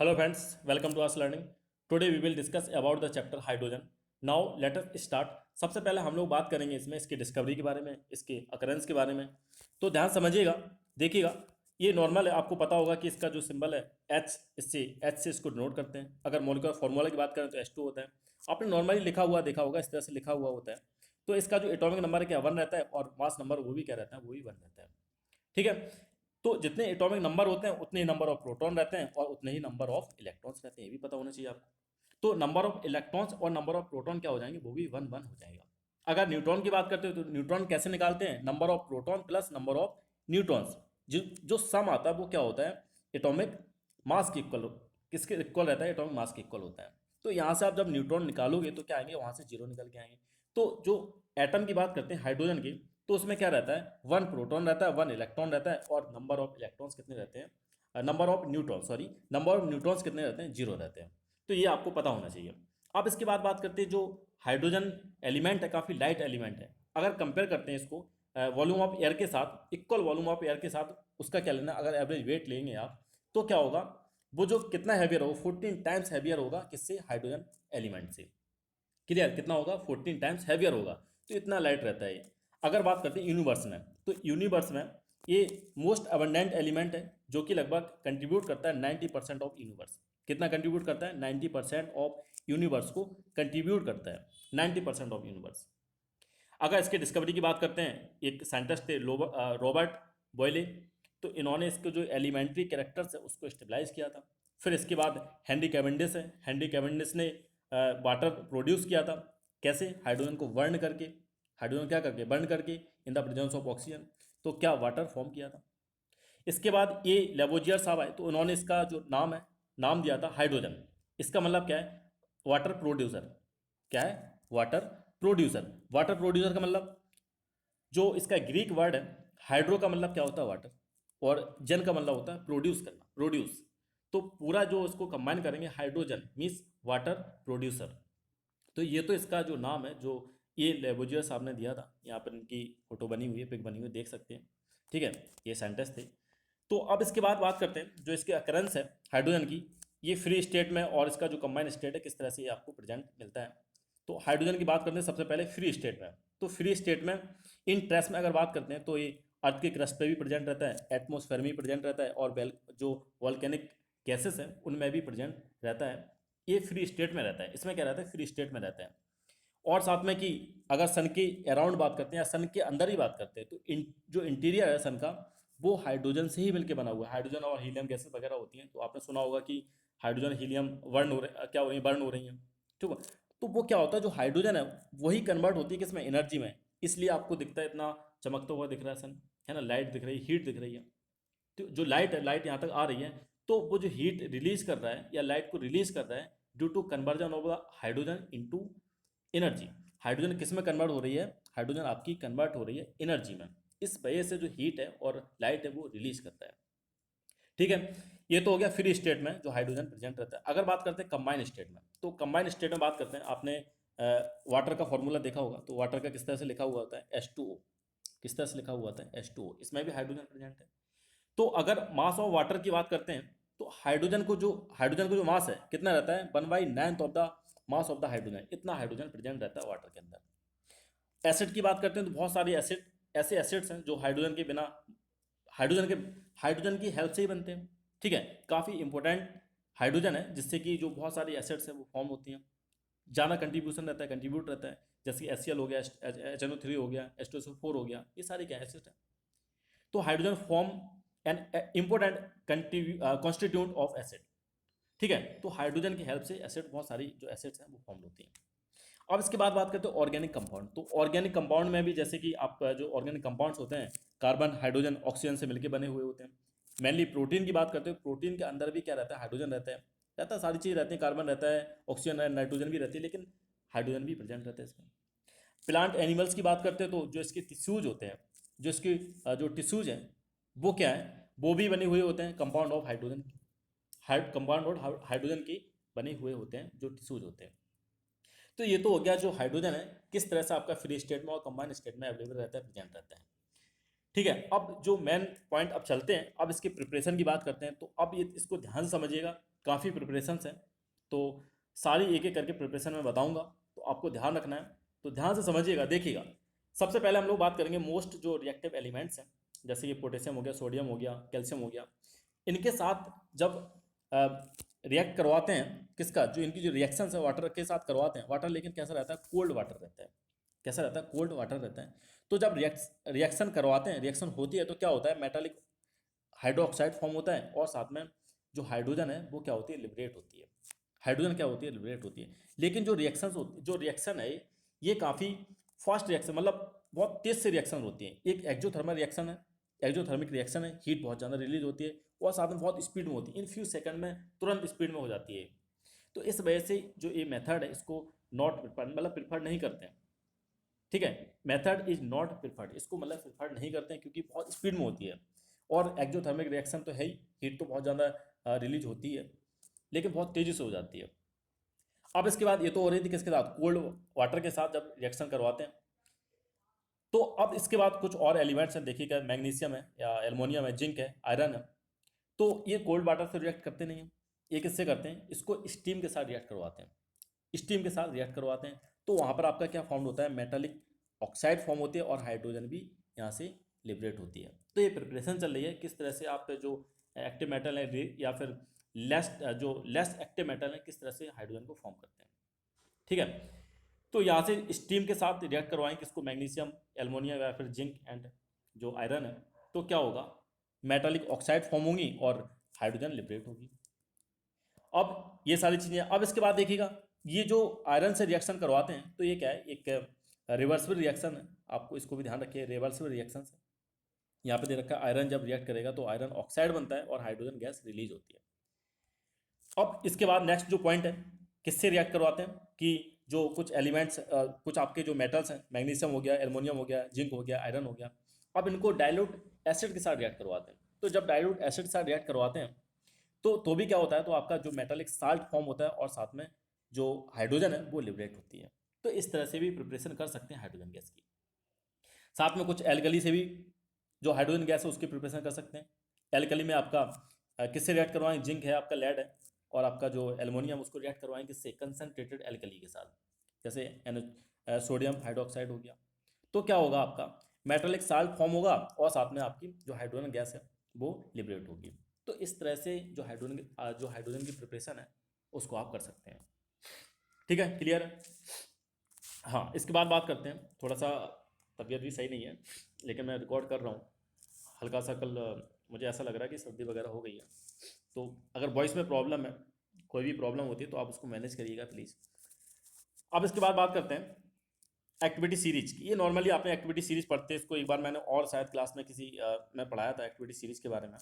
Hello friends, welcome to us learning. Today we will discuss about the chapter hydrogen. Now let us start. सबसे पहले हम लोग बात करेंगे इसमें इसकी डिस्कवरी के बारे में, इसके अकरेंस के बारे में। तो ध्यान समझिएगा, देखिएगा, ये नॉर्मल है, आपको पता होगा कि इसका जो सिंबल है H, इससे H से इसको डिनोट करते हैं। अगर मॉलिक्यूलर फार्मूला की बात करें तो H2 होता है। आपने नॉर्मली लिखा हुआ देखा होगा, इस तरह से लिखा हुआ होता है। तो इसका जो एटॉमिक नंबर है क्या 1 रहता है, और मास नंबर वो भी क्या रहता है, वो भी 1 रहता है। ठीक है। तो जितने एटॉमिक नंबर होते हैं उतने ही नंबर ऑफ प्रोटॉन रहते हैं और उतने ही नंबर ऑफ इलेक्ट्रॉन्स रहते हैं, ये भी पता होना चाहिए आपको। तो नंबर ऑफ इलेक्ट्रॉन्स और नंबर ऑफ प्रोटॉन क्या हो जाएंगे, वो भी 1 1 हो जाएगा। अगर न्यूट्रॉन की बात करते हो तो न्यूट्रॉन कैसे निकालते हैं, number of proton plus number of neutrons, जो सम आता है वो क्या होता है, एटॉमिक मास के इक्वल, किसके इक्वल रहता है, एटॉमिक मास के इक्वल होता है। तो यहाँ से आप जब न्यूट्रॉन निकालोगे तो क्या आएंगे, वहाँ से 0 निकल के आएंगे। तो जो एटम की बात करते हैं हाइड्रोजन की, तो उसमें क्या रहता है, 1 प्रोटॉन रहता है, 1 इलेक्ट्रॉन रहता है, और नंबर ऑफ इलेक्ट्रॉन्स कितने रहते हैं, number of neutron sorry number of neutrons कितने रहते हैं, 0 रहते हैं। तो ये आपको पता होना चाहिए। अब इसके बाद बात करते हैं, जो हाइड्रोजन एलिमेंट है काफ़ी लाइट एलिमेंट है। अगर कंपेयर करते हैं इसको वॉल्यूम ऑफ एयर के साथ, इक्वल वॉल्यूम ऑफ एयर के साथ, उसका क्या लेना, अगर एवरेज वेट लेंगे आप तो क्या होगा, वो जो कितना हैवियर होगा, 14 टाइम्स हैवियर होगा किससे, हाइड्रोजन एलिमेंट से। क्लियर, कितना होगा, 14 टाइम्स हैवियर होगा। तो इतना लाइट रहता है ये। अगर बात करते हैं यूनिवर्स में, तो यूनिवर्स में ये मोस्ट अबंडेंट एलिमेंट है, जो कि लगभग कंट्रीब्यूट करता है 90% ऑफ यूनिवर्स। कितना कंट्रीब्यूट करता है, 90% ऑफ यूनिवर्स को कंट्रीब्यूट करता है, 90% ऑफ यूनिवर्स। अगर इसके डिस्कवरी की बात करते हैं, एक साइंटिस्ट थे रॉबर्ट बॉयले। तो इन्होंने इसके जो एलिमेंट्री कैरेक्टर्स है उसको स्टेबलाइज किया था। फिर इसके बाद हेनरी कैवेंडिश है, हेनरी कैवेंडिश ने वाटर प्रोड्यूस किया था। कैसे, हाइड्रोजन को बर्न करके, हाइड्रोजन क्या करके, बर्न करके in the presence of oxygen, तो क्या वाटर फॉर्म किया था। इसके बाद ये लेवोजियर साहब आए, तो उन्होंने इसका जो नाम है, नाम दिया था हाइड्रोजन। इसका मतलब क्या है, वाटर प्रोड्यूसर। क्या है, वाटर प्रोड्यूसर। वाटर प्रोड्यूसर का मतलब, जो इसका ग्रीक वर्ड है, हाइड्रो का मतलब क्या होता है, वाटर, और जन का मतलब होता है प्रोड्यूस करना, प्रोड्यूस। तो पूरा जो इसको कंबाइन करेंगे, हाइड्रोजन मीन्स वाटर प्रोड्यूसर। तो ये तो इसका जो नाम है, जो ये लेबोजियर साहब ने दिया था, यहाँ पर इनकी फोटो बनी हुई है, पिक बनी हुई है, देख सकते हैं। ठीक है, ये साइंटिस्ट थे। तो अब इसके बाद बात करते हैं, जो इसके अकरेंस है हाइड्रोजन की, ये फ्री स्टेट में और इसका जो कंबाइंड स्टेट है, किस तरह से ये आपको प्रेजेंट मिलता है। तो हाइड्रोजन की बात करते हैं सबसे पहले फ्री स्टेट में। तो फ्री स्टेट में इन ट्रेस में अगर बात करते हैं, तो ये अर्थ के क्रस्ट पे भी प्रेजेंट रहता है, एटमॉस्फेयर में भी प्रेजेंट रहता है, और जो वॉल्केनिक गैसेस हैं उनमें भी प्रेजेंट रहता है। ये फ्री स्टेट में रहता है, इसमें क्या रहता है, फ्री स्टेट में रहता है। और साथ में कि अगर सन के अराउंड बात करते हैं या सन के अंदर ही बात करते हैं, तो जो इंटीरियर है सन का, वो हाइड्रोजन से ही मिलकर बना हुआ है। हाइड्रोजन और हीलियम गैसेस वगैरह होती हैं, तो आपने सुना होगा कि हाइड्रोजन हीलियम बर्न हो रहे, क्या हो रही है, बर्न हो रही हैं। ठीक है। तो वो क्या होता है, जो हाइड्रोजन है वही कन्वर्ट होती है किसमें, एनर्जी में। इसलिए आपको दिखता है इतना चमकता हुआ दिख रहा है सन, है ना, लाइट दिख रही है, हीट दिख रही है। तो जो लाइट है, लाइट यहाँ तक आ रही है, तो वो जो हीट रिलीज कर रहा है या लाइट को रिलीज कर रहा है, due to conversion of the hydrogen into energy. Hydrogen किस में कन्वर्ट हो रही है, हाइड्रोजन आपकी कन्वर्ट हो रही है एनर्जी में। इस वजह से जो हीट है और लाइट है वो रिलीज करता है। ठीक है। ये तो हो गया फ्री स्टेट में जो हाइड्रोजन प्रेजेंट रहता है। अगर बात करते हैं कंबाइन स्टेट में, तो कंबाइन स्टेट में बात करते हैं, आपने वाटर का फॉर्मूला देखा होगा, तो वाटर का किस तरह से लिखा हुआ होता है, H2O। किस तरह से लिखा हुआ होता है, H2O, इसमें भी हाइड्रोजन प्रेजेंट है। तो अगर मास ऑफ वाटर की बात करते हैं, तो हाइड्रोजन को जो मास है कितना रहता है, 1/9 of the mass of the hydrogen, इतना हाइड्रोजन प्रेजेंट रहता है वाटर के अंदर। एसिड की बात करते हैं, तो बहुत सारे एसिड, ऐसे एसिड्स हैं जो हाइड्रोजन के बिना, हाइड्रोजन के हाइड्रोजन की हेल्प से ही बनते हैं। ठीक है, काफ़ी इंपॉर्टेंट हाइड्रोजन है, जिससे कि जो बहुत सारी एसिड्स हैं वो फॉर्म होती हैं, ज़्यादा कंट्रीब्यूशन रहता है, कंट्रीब्यूट रहता है। जैसे कि HCl हो गया, HNO3 हो गया, H2SO4 हो गया, ये सारे क्या एसिड है। तो hydrogen form an important constituent of acid. ठीक है, तो हाइड्रोजन की हेल्प से एसिड, बहुत सारी जो एसिड्स हैं वो फॉर्म होती हैं। अब इसके बाद बात करते हैं ऑर्गेनिक कंपाउंड। तो ऑर्गेनिक कंपाउंड में भी जैसे कि आप जो ऑर्गेनिक कंपाउंड्स होते हैं, कार्बन हाइड्रोजन ऑक्सीजन से मिलकर बने हुए होते हैं। मेनली प्रोटीन की बात करते हैं, प्रोटीन के अंदर भी क्या रहता है, हाइड्रोजन रहता है, सारी चीज़ रहती है, कार्बन रहता है, ऑक्सीजन है, नाइट्रोजन भी रहती है, लेकिन हाइड्रोजन भी प्रेजेंट रहता है इसमें। प्लांट एनिमल्स की बात करते हैं, तो जो इसके टिश्यूज होते हैं, जो इसके जो टिश्यूज हैं, वो क्या है, वो भी बने हुए होते हैं compound of hydrogen, compound of hydrogen की बने हुए होते हैं जो टिश्यूज होते हैं। तो ये तो हो गया जो हाइड्रोजन है किस तरह से आपका फ्री स्टेट में और कंबाइंड स्टेट में अवेलेबल रहता है, प्रेजेंट रहता है। ठीक है, अब जो मेन पॉइंट अब चलते हैं, अब इसके प्रिपरेशन की बात करते हैं। तो अब ये इसको ध्यान से समझिएगा, काफ़ी प्रिपरेशंस हैं, तो सारी एक एक करके प्रिपरेशन मैं बताऊंगा, तो आपको ध्यान रखना है, तो ध्यान से समझिएगा, देखिएगा। सबसे पहले हम लोग बात करेंगे मोस्ट जो रिएक्टिव एलिमेंट्स हैं, जैसे कि पोटेशियम हो गया, सोडियम हो गया, कैल्शियम हो गया। इनके साथ जब रिएक्ट करवाते हैं, किसका जो इनकी जो रिएक्शंस है वाटर के साथ करवाते हैं, वाटर लेकिन कैसा रहता है, कोल्ड वाटर रहता है। कैसा रहता है, कोल्ड वाटर रहता है। तो जब रिएक्शन करवाते हैं, रिएक्शन होती है, तो क्या होता है, मेटालिक हाइड्रोक्साइड फॉर्म होता है, और साथ में जो हाइड्रोजन है वो क्या होती है, लिबरेट होती है। हाइड्रोजन क्या होती है, लिबरेट होती है। लेकिन जो रिएक्शन है, ये काफ़ी फास्ट रिएक्शन, मतलब बहुत तेज से रिएक्शन होती है। एक एक्सोथर्मल रिएक्शन है, एक्सोथर्मिक रिएक्शन है, हीट बहुत ज़्यादा रिलीज होती है, और साथ में बहुत स्पीड में होती है, इन फ्यू सेकंड में तुरंत स्पीड में हो जाती है। तो इस वजह से जो ये मेथड है, इसको नॉट प्रिफर्ड, मतलब प्रिफर्ड नहीं करते हैं। ठीक है, मेथड इज नॉट प्रिफर्ड, इसको मतलब प्रिफर्ड नहीं करते हैं, क्योंकि बहुत स्पीड में होती है। और एक्सोथर्मिक रिएक्शन तो है ही, हीट तो बहुत ज़्यादा रिलीज होती है, लेकिन बहुत तेज़ी से हो जाती है। अब इसके बाद ये तो हो रही थी किसके साथ, कोल्ड वाटर के साथ जब रिएक्शन करवाते हैं। तो अब इसके बाद कुछ और एलिमेंट्स हैं, देखिएगा, मैग्नीशियम है या एल्युमिनियम है, जिंक है, आयरन है। तो ये कोल्ड वाटर से रिएक्ट करते नहीं हैं, ये किससे करते हैं, इसको स्टीम के साथ रिएक्ट करवाते हैं। स्टीम के साथ रिएक्ट करवाते हैं, तो वहाँ पर आपका क्या फॉर्म होता है, मेटालिक ऑक्साइड फॉर्म होती है, और हाइड्रोजन भी यहाँ से लिबरेट होती है। तो ये प्रिपरेशन चल रही है, किस तरह से आप जो एक्टिव मेटल है या फिर लेस एक्टिव मेटल है, किस तरह से हाइड्रोजन को फॉर्म करते हैं। ठीक है, तो यहाँ से स्टीम के साथ रिएक्ट करवाएं किसको, मैग्नीशियम, एल्युमिनियम या फिर जिंक एंड जो आयरन है, तो क्या होगा, मेटालिक ऑक्साइड फॉर्म होंगी और हाइड्रोजन लिबरेट होगी। अब ये सारी चीज़ें, अब इसके बाद देखिएगा, ये जो आयरन से रिएक्शन करवाते हैं, तो ये क्या है, एक रिवर्सिबल रिएक्शन है, आपको इसको भी ध्यान रखिए, रिवर्सिबल रिएक्शन है। यहाँ पे दे रखा है, आयरन जब रिएक्ट करेगा तो आयरन ऑक्साइड बनता है और हाइड्रोजन गैस रिलीज होती है। अब इसके बाद नेक्स्ट जो पॉइंट है, किससे रिएक्ट करवाते हैं, कि जो कुछ एलिमेंट्स, कुछ आपके जो मेटल्स हैं, मैग्नीशियम हो गया, एल्युमिनियम हो गया, जिंक हो गया, आयरन हो गया, अब इनको डाइल्यूट एसिड के साथ रिएक्ट करवाते हैं। तो जब डाइल्यूट एसिड के साथ रिएक्ट करवाते हैं, तो भी क्या होता है, तो आपका जो मेटालिक साल्ट फॉर्म होता है, और साथ में जो हाइड्रोजन है वो लिबरेट होती है। तो इस तरह से भी प्रिपरेशन कर सकते हैं हाइड्रोजन गैस की। साथ में कुछ एल्कली से भी जो हाइड्रोजन गैस है उसकी प्रिपरेशन कर सकते हैं। एल्कली में आपका किससे रिएक्ट करवाएं, जिंक है, आपका लेड है, और आपका जो एल्युमिनियम उसको रिएक्ट करवाएं किससे, कंसनट्रेटेड एल्कली के साथ, जैसे सोडियम हाइड्रोक्साइड हो गया। तो क्या होगा, आपका मेटालिक साल्ट फॉर्म होगा, और साथ में आपकी जो हाइड्रोजन गैस है वो लिबरेट होगी। तो इस तरह से जो हाइड्रोजन की प्रिपरेशन है उसको आप कर सकते हैं। ठीक है, क्लियर है। हाँ, इसके बाद बात करते हैं, थोड़ा सा तबीयत भी सही नहीं है, लेकिन मैं रिकॉर्ड कर रहा हूँ। हल्का सा कल मुझे ऐसा लग रहा है कि सर्दी वगैरह हो गई है, तो अगर वॉइस में प्रॉब्लम है, कोई भी प्रॉब्लम होती है, तो आप उसको मैनेज करिएगा प्लीज़। अब इसके बाद बात करते हैं एक्टिविटी सीरीज की। ये नॉर्मली आपने एक्टिविटी सीरीज पढ़ते हैं, इसको एक बार मैंने और शायद क्लास में किसी में पढ़ाया था एक्टिविटी सीरीज के बारे में।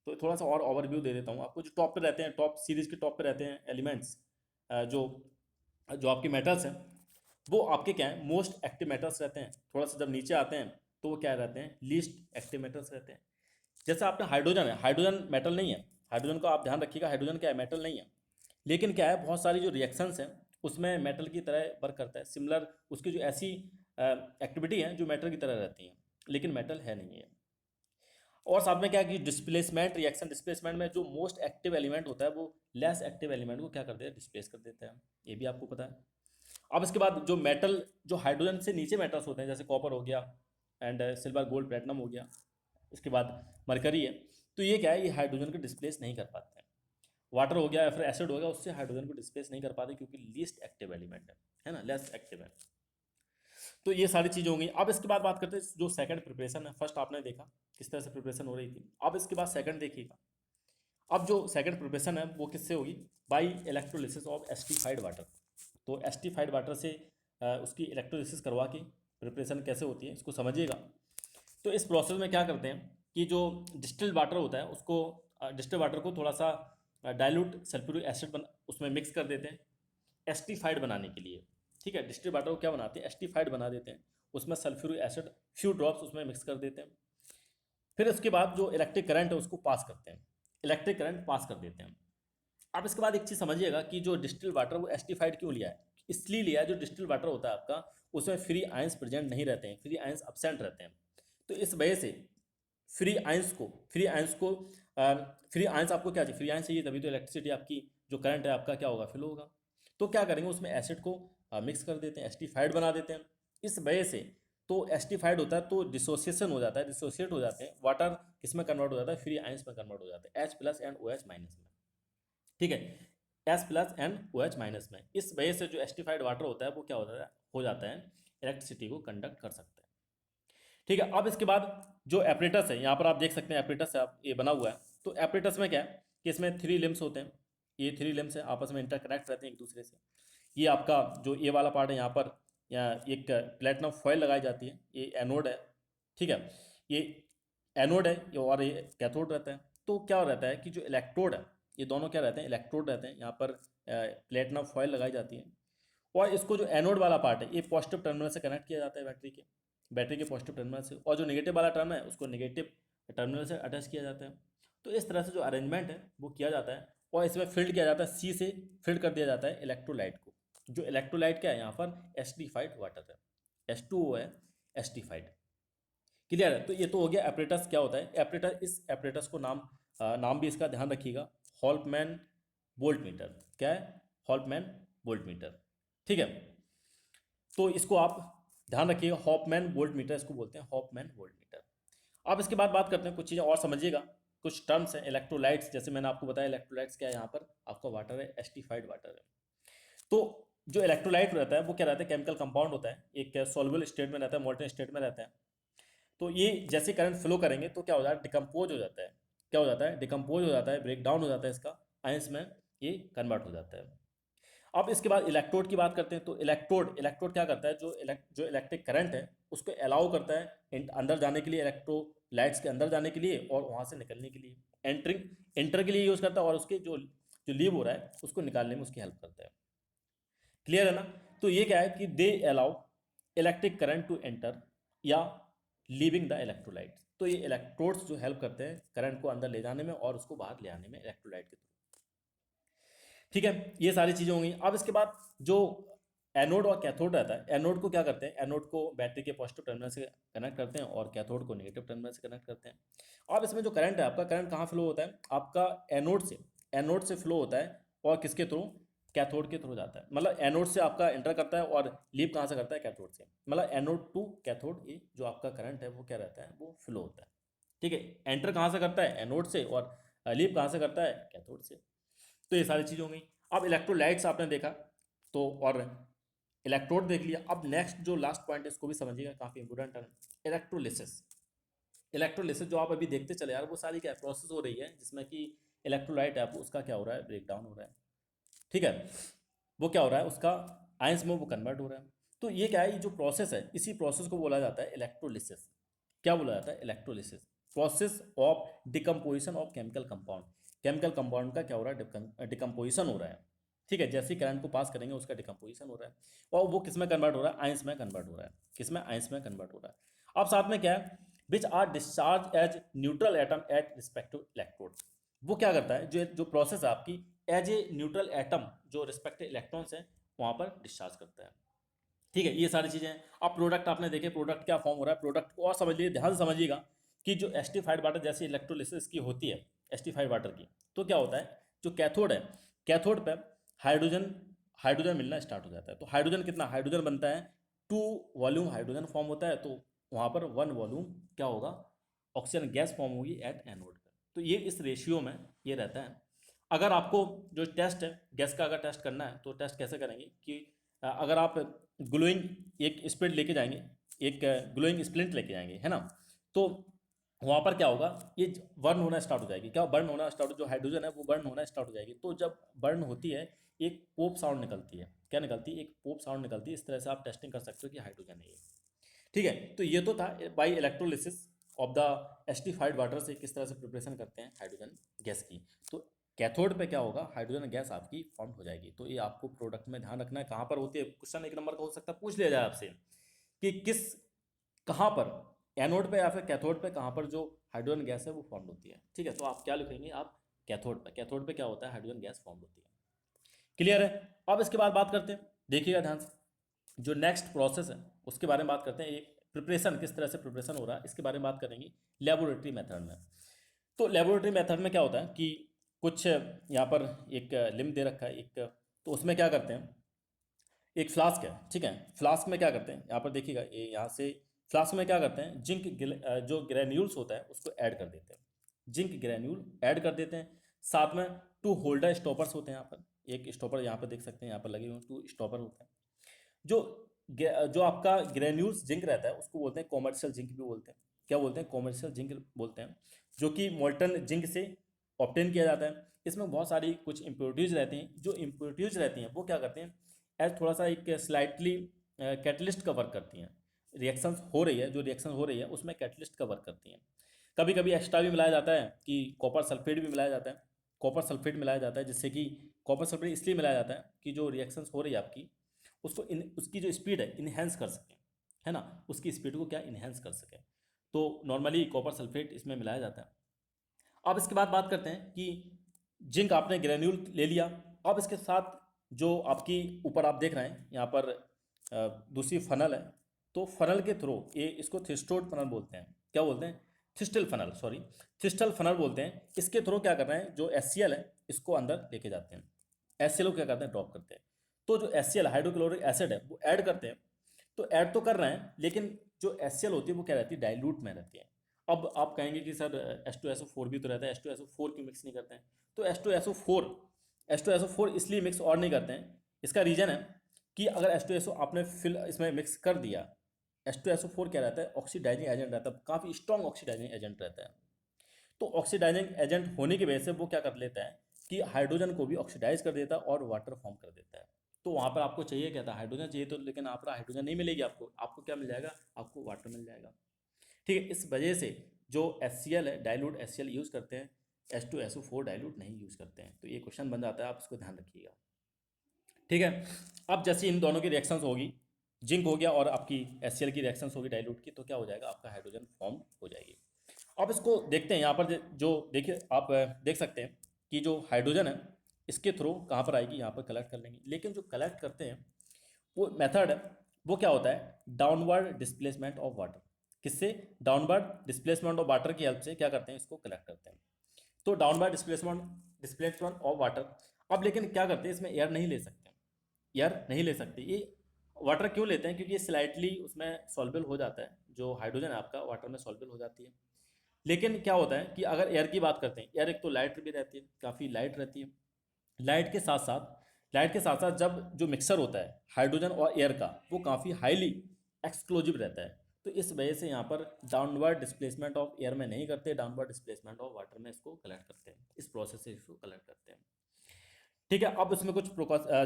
तो थोड़ा सा और ओवरव्यू दे देता हूँ आपको। जो टॉप पे रहते हैं, टॉप सीरीज के टॉप पे रहते हैं एलिमेंट्स, जो जो आपकी मेटल्स हैं, वो आपके क्या है, मोस्ट एक्टिव मेटल्स रहते हैं। थोड़ा सा जब नीचे आते हैं तो वो क्या रहते हैं, लीस्ट एक्टिव मेटल्स रहते हैं। जैसे आपने हाइड्रोजन है, हाइड्रोजन मेटल नहीं है, हाइड्रोजन को आप ध्यान रखिएगा, हाइड्रोजन क्या है, मेटल नहीं है। लेकिन क्या है, बहुत सारी जो रिएक्शंस हैं उसमें मेटल की तरह वर्क करता है, सिमिलर उसकी जो ऐसी एक्टिविटी है जो मेटल की तरह रहती हैं, लेकिन मेटल है नहीं है। और साथ में क्या है कि डिस्प्लेसमेंट रिएक्शन, डिस्प्लेसमेंट में जो मोस्ट एक्टिव एलिमेंट होता है वो लेस एक्टिव एलिमेंट को क्या कर देता है, डिस्प्लेस कर देता है, ये भी आपको पता है। अब इसके बाद जो मेटल, जो हाइड्रोजन से नीचे मेटल्स होते हैं, जैसे कॉपर हो गया एंड सिल्वर, गोल्ड, प्लेटिनम हो गया, इसके बाद मरकरी है, तो ये क्या है, ये हाइड्रोजन को डिस्प्लेस नहीं कर पाते हैं। वाटर हो गया या फिर एसिड हो गया, उससे हाइड्रोजन को डिस्प्लेस नहीं कर पाते, क्योंकि लीस्ट एक्टिव एलिमेंट है ना, लेस एक्टिव है। तो ये सारी चीज़ें होंगी। अब इसके बाद बात करते हैं जो सेकंड प्रिपरेशन है। फर्स्ट आपने देखा किस तरह से प्रिपरेशन हो रही थी, अब इसके बाद सेकंड देखिएगा। अब जो सेकंड प्रिपरेशन है वो किससे होगी, बाई इलेक्ट्रोलिसिस ऑफ एस्टिफाइड वाटर। तो एस्टिफाइड वाटर से उसकी इलेक्ट्रोलिसिस करवा के प्रिपरेशन कैसे होती है इसको समझिएगा। तो इस प्रोसेस में क्या करते हैं कि जो डिस्टिल्ड वाटर होता है उसको, डिस्टिल्ड वाटर को थोड़ा सा डाइल्यूट सल्फ्यूरिक एसिड उसमें मिक्स कर देते हैं एस्टिफाइड बनाने के लिए। ठीक है, डिस्टिल्ड वाटर को क्या बनाते हैं, एस्टिफाइड बना देते हैं, उसमें सल्फ्यूरिक एसिड फ्यू ड्रॉप्स उसमें मिक्स कर देते हैं। फिर उसके बाद जो इलेक्ट्रिक करंट है उसको पास करते हैं, इलेक्ट्रिक करंट पास कर देते हैं। अब इसके बाद एक चीज़ समझिएगा कि जो डिस्टिल्ड वाटर वो एस्टिफाइड क्यों लिया है, इसलिए लिया है, जो डिस्टिल्ड वाटर होता है आपका उसमें फ्री आयंस प्रेजेंट नहीं रहते हैं, फ्री आयंस अब्सेंट रहते हैं। तो इस वजह से फ्री आयंस को फ्री आयंस आपको क्या चाहिए, फ्री आयंस चाहिए, तभी तो इलेक्ट्रिसिटी आपकी जो करंट है आपका क्या होगा, फ्लो होगा। तो क्या करेंगे, उसमें एसिड को मिक्स कर देते हैं, एस्टिफाइड बना देते हैं। इस वजह से तो एस्टिफाइड होता है तो डिसोसिएशन हो जाता है, डिसोसिएट हो जाते हैं, वाटर किस में कन्वर्ट हो जाता है, फ्री आयंस में कन्वर्ट हो जाता है, H plus and OH minus में। ठीक है, S plus and OH minus में। इस वजह से जो एस्टिफाइड वाटर होता है वो क्या होता है, हो जाता है, इलेक्ट्रिसिटी को कंडक्ट कर सकता है। ठीक है, अब इसके बाद जो एपरेटस है, यहाँ पर आप देख सकते हैं एपरेटस है, ये बना हुआ है। तो एपरेटस में क्या है कि इसमें 3 लिम्स होते हैं, ये 3 लिम्स है, आपस में इंटरकनेक्ट रहते हैं एक दूसरे से। ये आपका जो ये वाला पार्ट है, यहाँ पर एक प्लेटिनम फॉयल लगाई जाती है, ये एनोड है। ठीक है, ये एनोड है और ये कैथोड रहता है। तो क्या रहता है कि जो इलेक्ट्रोड है, ये दोनों क्या रहते हैं, इलेक्ट्रोड रहते हैं, यहाँ पर प्लेटिनम फॉयल लगाई जाती है। और इसको जो एनोड वाला पार्ट है, ये पॉजिटिव टर्मिनल से कनेक्ट किया जाता है बैटरी के पॉजिटिव टर्मिनल से, और जो नेगेटिव वाला टर्म है उसको नेगेटिव टर्मिनल से अटैच किया जाता है। तो इस तरह से जो अरेंजमेंट है वो किया जाता है, और इसमें फिल्ड किया जाता है, सी से फिल्ड कर दिया जाता है इलेक्ट्रोलाइट को। जो इलेक्ट्रोलाइट क्या है, यहाँ पर एस्टिफाइड वाटर है, H2O है, एस्टिफाइड। क्लियर है। तो ये तो हो गया एपरेटस क्या होता है, एपरेटस, इस एपरेटस को नाम भी इसका ध्यान रखिएगा, हॉल्फमैन वोल्ट मीटर। क्या है, हॉल्फमैन वोल्ट मीटर। ठीक है, तो इसको आप ध्यान रखिएगा, हॉफमैन वोल्ट मीटर इसको बोलते हैं, हॉफमैन वोल्ट मीटर। अब इसके बाद बात करते हैं, कुछ चीज़ें और समझिएगा, कुछ टर्म्स हैं, इलेक्ट्रोलाइट्स, जैसे मैंने आपको बताया इलेक्ट्रोलाइट्स क्या है, यहाँ पर आपका वाटर है, एस्टिफाइड वाटर है। तो जो इलेक्ट्रोलाइट रहता है वो क्या रहता है, केमिकल कंपाउंड होता है, एक सॉल्युबल स्टेट में रहता है, मोल्टेन स्टेट में रहता है। तो ये जैसे करंट फ्लो करेंगे तो क्या हो जाता है, डिकम्पोज हो जाता है, क्या हो जाता है, डिकम्पोज हो जाता है, ब्रेक डाउन हो जाता है, इसका आयंस में ये कन्वर्ट हो जाता है। अब इसके बाद इलेक्ट्रोड की बात करते हैं। तो इलेक्ट्रोड इलेक्ट्रोड क्या करता है, जो इलेक्ट्रिक करंट है उसको अलाउ करता है अंदर जाने के लिए, इलेक्ट्रोलाइट्स के अंदर जाने के लिए और वहाँ से निकलने के लिए, एंटर के लिए यूज़ करता है, और उसके जो जो लीव हो रहा है उसको निकालने में उसकी हेल्प करता है। क्लियर है ना। तो ये क्या है कि they allow electric current to enter या लीविंग द इलेक्ट्रोलाइट। तो ये इलेक्ट्रोड्स जो हेल्प करते हैं करंट को अंदर ले जाने में और उसको बाहर ले आने में इलेक्ट्रोलाइट के थ्रू। ठीक है, ये सारी चीज़ें होंगी। अब इसके बाद जो एनोड और कैथोड रहता है, एनोड को क्या करते हैं, एनोड को बैटरी के पॉजिटिव टर्मिनल से कनेक्ट करते हैं और कैथोड को नेगेटिव टर्मिनल से कनेक्ट करते हैं। अब इसमें जो करंट है आपका, करंट कहाँ फ्लो होता है आपका, एनोड से फ्लो होता है, और किसके थ्रू, कैथोड के थ्रू जाता है। मतलब एनोड से आपका एंटर करता है और लीव कहाँ से करता है, कैथोड से। मतलब एनोड टू कैथोड, ये जो आपका करंट है वो क्या रहता है, वो फ्लो होता है। ठीक है, एंटर कहाँ से करता है, एनोड से, और लीव कहाँ से करता है, कैथोड से। तो ये सारी चीज़ हो गई। अब इलेक्ट्रोलाइट्स आपने देखा, तो और इलेक्ट्रोड देख लिया। अब नेक्स्ट जो लास्ट पॉइंट है इसको भी समझिएगा, काफ़ी इंपोर्टेंट है, इलेक्ट्रोलिसिस। इलेक्ट्रोलिसिस जो आप अभी देखते चले यार, वो सारी क्या प्रोसेस हो रही है जिसमें कि इलेक्ट्रोलाइट है उसका क्या हो रहा है, ब्रेक डाउन हो रहा है। ठीक है, वो क्या हो रहा है, उसका आयंस में वो कन्वर्ट हो रहा है। तो ये क्या है, ये जो प्रोसेस है, इसी प्रोसेस को बोला जाता है इलेक्ट्रोलिसिस। क्या बोला जाता है, electrolysis, process of decomposition of chemical compound. Chemical compound का क्या हो रहा है, डिकम्पोजिशन हो रहा है। ठीक है, जैसे ही करंट को पास करेंगे उसका डिकम्पोजिशन हो रहा है, और वो किस में कन्वर्ट हो रहा है, आयंस में कन्वर्ट हो रहा है। किस में, आयंस में कन्वर्ट हो रहा है। अब साथ में क्या है, which are discharge as neutral atom at respective electrode. वो क्या करता है, जो जो प्रोसेस है आपकी, एज ए न्यूट्रल एटम जो रिस्पेक्टिव इलेक्ट्रॉन्स हैं वहाँ पर डिस्चार्ज करता है। ठीक है, ये सारी चीज़ें हैं। अब प्रोडक्ट आपने देखे, प्रोडक्ट क्या फॉर्म हो रहा है, प्रोडक्ट को और समझ लीजिए, ध्यान से समझिएगा कि जो एस्टिफाइड वाटर जैसे इलेक्ट्रोलिसिस की होती है एस्टिफाइड वाटर की, तो क्या होता है, जो कैथोड है, कैथोड पे हाइड्रोजन हाइड्रोजन मिलना स्टार्ट हो जाता है। तो हाइड्रोजन कितना, हाइड्रोजन बनता है 2 वॉल्यूम हाइड्रोजन फॉर्म होता है, तो वहाँ पर 1 वॉल्यूम क्या होगा, ऑक्सीजन गैस फॉर्म होगी एट एनोड पे। तो ये इस रेशियो में ये रहता है। अगर आपको जो टेस्ट है गैस का अगर टेस्ट करना है तो टेस्ट कैसे करेंगे कि अगर आप ग्लोइंग एक स्प्लिट लेके जाएंगे, एक ग्लोइंग स्प्लिंट लेके जाएंगे, है ना, तो वहाँ पर क्या होगा, ये बर्न होना स्टार्ट हो जाएगी। क्या बर्न होना स्टार्ट, जो हाइड्रोजन है वो बर्न होना स्टार्ट हो जाएगी। तो जब बर्न होती है एक पोप साउंड निकलती है, क्या निकलती है, एक पोप साउंड निकलती है। इस तरह से आप टेस्टिंग कर सकते हो कि हाइड्रोजन है ये। ठीक है, तो ये तो था by electrolysis of the acidified water से किस तरह से प्रिपरेशन करते हैं हाइड्रोजन गैस की। तो कैथोड पे क्या होगा, हाइड्रोजन गैस आपकी फॉर्म हो जाएगी। तो ये आपको प्रोडक्ट में ध्यान रखना है, कहाँ पर होती है। क्वेश्चन 1 नंबर का हो सकता है, पूछ लिया जाए आपसे कि किस, कहाँ पर, एनोड पे या फिर कैथोड पे, कहाँ पर जो हाइड्रोजन गैस है वो फॉर्म होती है। ठीक है, तो आप क्या लिखेंगे, आप कैथोड पे, कैथोड पे क्या होता है, हाइड्रोजन गैस फॉर्म होती है। क्लियर है। अब इसके बाद बात करते हैं, देखिएगा ध्यान से, जो नेक्स्ट प्रोसेस है उसके बारे में बात करते हैं। ये प्रिपरेशन किस तरह से प्रिपरेशन हो रहा है इसके बारे में बात करेंगे लेबोरेटरी मेथड में। तो लेबोरेटरी मेथड में क्या होता है कि कुछ यहाँ पर एक लिम्ब दे रखा है एक, तो उसमें क्या करते हैं, एक फ्लास्क है, ठीक है। फ्लास्क में क्या करते हैं, यहाँ पर देखिएगा, ये यहाँ से फ्लास्क में क्या करते हैं, जो ग्रेन्यूल्स होता है उसको ऐड कर देते हैं, जिंक ग्रेन्यूल ऐड कर देते हैं। साथ में 2 होल्डर स्टॉपर्स होते हैं यहाँ पर, एक स्टॉपर यहाँ पर देख सकते हैं, यहाँ पर लगे हुए 2 स्टॉपर होते हैं। जो जो आपका ग्रेन्यूल्स जिंक रहता है उसको बोलते हैं कॉमर्शियल जिंक भी बोलते हैं। क्या बोलते हैं, कॉमर्शियल जिंक बोलते हैं, जो कि मोल्टन जिंक से ऑब्टेन किया जाता है। इसमें बहुत सारी कुछ इम्प्योरिटीज़ रहती हैं, जो इम्प्योरिटीज़ रहती हैं वो क्या करते हैं, एज थोड़ा सा एक स्लाइटली कैटलिस्ट का वर्क करती हैं। रिएक्शंस हो रही है, जो रिएक्शन हो रही है उसमें कैटलिस्ट का वर्क करती हैं। कभी कभी एक्स्ट्रा भी मिलाया जाता है कि कॉपर सल्फेट भी मिलाया जाता है, कॉपर सल्फेट मिलाया जाता है, जिससे कि कॉपर सल्फेट इसलिए मिलाया जाता है कि जो रिएक्शंस हो रही है आपकी उसको उसकी जो स्पीड है इन्हेंस कर सकें, है ना, उसकी स्पीड को क्या इन्हेंस कर सकें। तो नॉर्मली कॉपर सल्फेट इसमें मिलाया जाता है। अब इसके बाद बात करते हैं कि जिंक आपने ग्रेन्यूल ले लिया, अब इसके साथ जो आपकी ऊपर आप देख रहे हैं यहाँ पर दूसरी फनल है, तो फनल के थ्रू ये इसको थिस्टोड फनल बोलते हैं। क्या बोलते हैं, thistle funnel, sorry thistle funnel बोलते हैं। इसके थ्रू क्या कर रहे हैं, जो HCl है इसको अंदर लेके जाते हैं, HCl को क्या करते हैं, ड्रॉप करते हैं। तो जो HCl हाइड्रोक्लोरिक एसिड है वो ऐड करते हैं, तो ऐड तो कर रहे हैं लेकिन जो HCl होती है वो क्या रहती है, डाइल्यूट में रहती है। अब आप कहेंगे कि सर H2SO4 भी तो रहता है, H2SO4 क्यों मिक्स नहीं करते हैं। तो H2SO4 इसलिए मिक्स और नहीं करते हैं, इसका रीज़न है कि अगर H2SO आपने फिल इसमें मिक्स कर दिया, H2SO4 क्या रहता है, ऑक्सीडाइजिंग एजेंट रहता है, काफ़ी स्ट्रॉन्ग ऑक्सीडाइजिंग एजेंट रहता है। तो ऑक्सीडाइजिंग एजेंट होने की वजह से वो क्या कर लेता है कि हाइड्रोजन को भी ऑक्सीडाइज कर देता है और वाटर फॉर्म कर देता है। तो वहाँ पर आपको चाहिए क्या था, हाइड्रोजन चाहिए, तो लेकिन आप हाइड्रोजन नहीं मिलेगी आपको, आपको क्या मिल जाएगा, आपको वाटर मिल जाएगा। ठीक है, इस वजह से जो HCl है डाइल्यूट HCl यूज़ करते हैं, H2SO4 डाइल्यूट नहीं यूज़ करते हैं। तो ये क्वेश्चन बन जाता है, आप इसको ध्यान रखिएगा। ठीक है, अब जैसे इन दोनों की रिएक्शंस होगी, जिंक हो गया और आपकी HCl की रिएक्शंस होगी डाइल्यूट की, तो क्या हो जाएगा, आपका हाइड्रोजन फॉर्म हो जाएगी। अब इसको देखते हैं, यहाँ पर जो देखिए आप देख सकते हैं कि जो हाइड्रोजन है इसके थ्रू कहाँ पर आएगी, यहाँ पर कलेक्ट कर लेंगे। लेकिन जो कलेक्ट करते हैं वो मेथड है, वो क्या होता है, डाउनवर्ड डिस्प्लेसमेंट ऑफ वाटर। किससे, डाउनवर्ड डिस्प्लेसमेंट ऑफ वाटर की हेल्प से क्या करते हैं, इसको कलेक्ट करते हैं। तो डाउनवर्ड डिस्प्लेसमेंट ऑफ वाटर। अब लेकिन क्या करते हैं, इसमें एयर नहीं ले सकते, एयर नहीं ले सकते। ये वाटर क्यों लेते हैं, क्योंकि ये स्लाइटली उसमें सॉल्युबल हो जाता है, जो हाइड्रोजन है आपका वाटर में सॉल्युबल हो जाती है। लेकिन क्या होता है कि अगर एयर की बात करते हैं, एयर एक तो लाइट भी रहती है, काफ़ी लाइट रहती है। लाइट के साथ साथ लाइट के साथ साथ जब जो मिक्सर होता है हाइड्रोजन और एयर का, वो काफ़ी हाईली एक्सक्लूसिव रहता है। तो इस वजह से यहाँ पर डाउनवर्ड डिस्प्लेसमेंट ऑफ एयर में नहीं करते, डाउनवर्ड डिस्प्लेसमेंट ऑफ वाटर में इसको कलेक्ट करते हैं, इस प्रोसेस से इसको कलेक्ट करते हैं। ठीक है, अब उसमें कुछ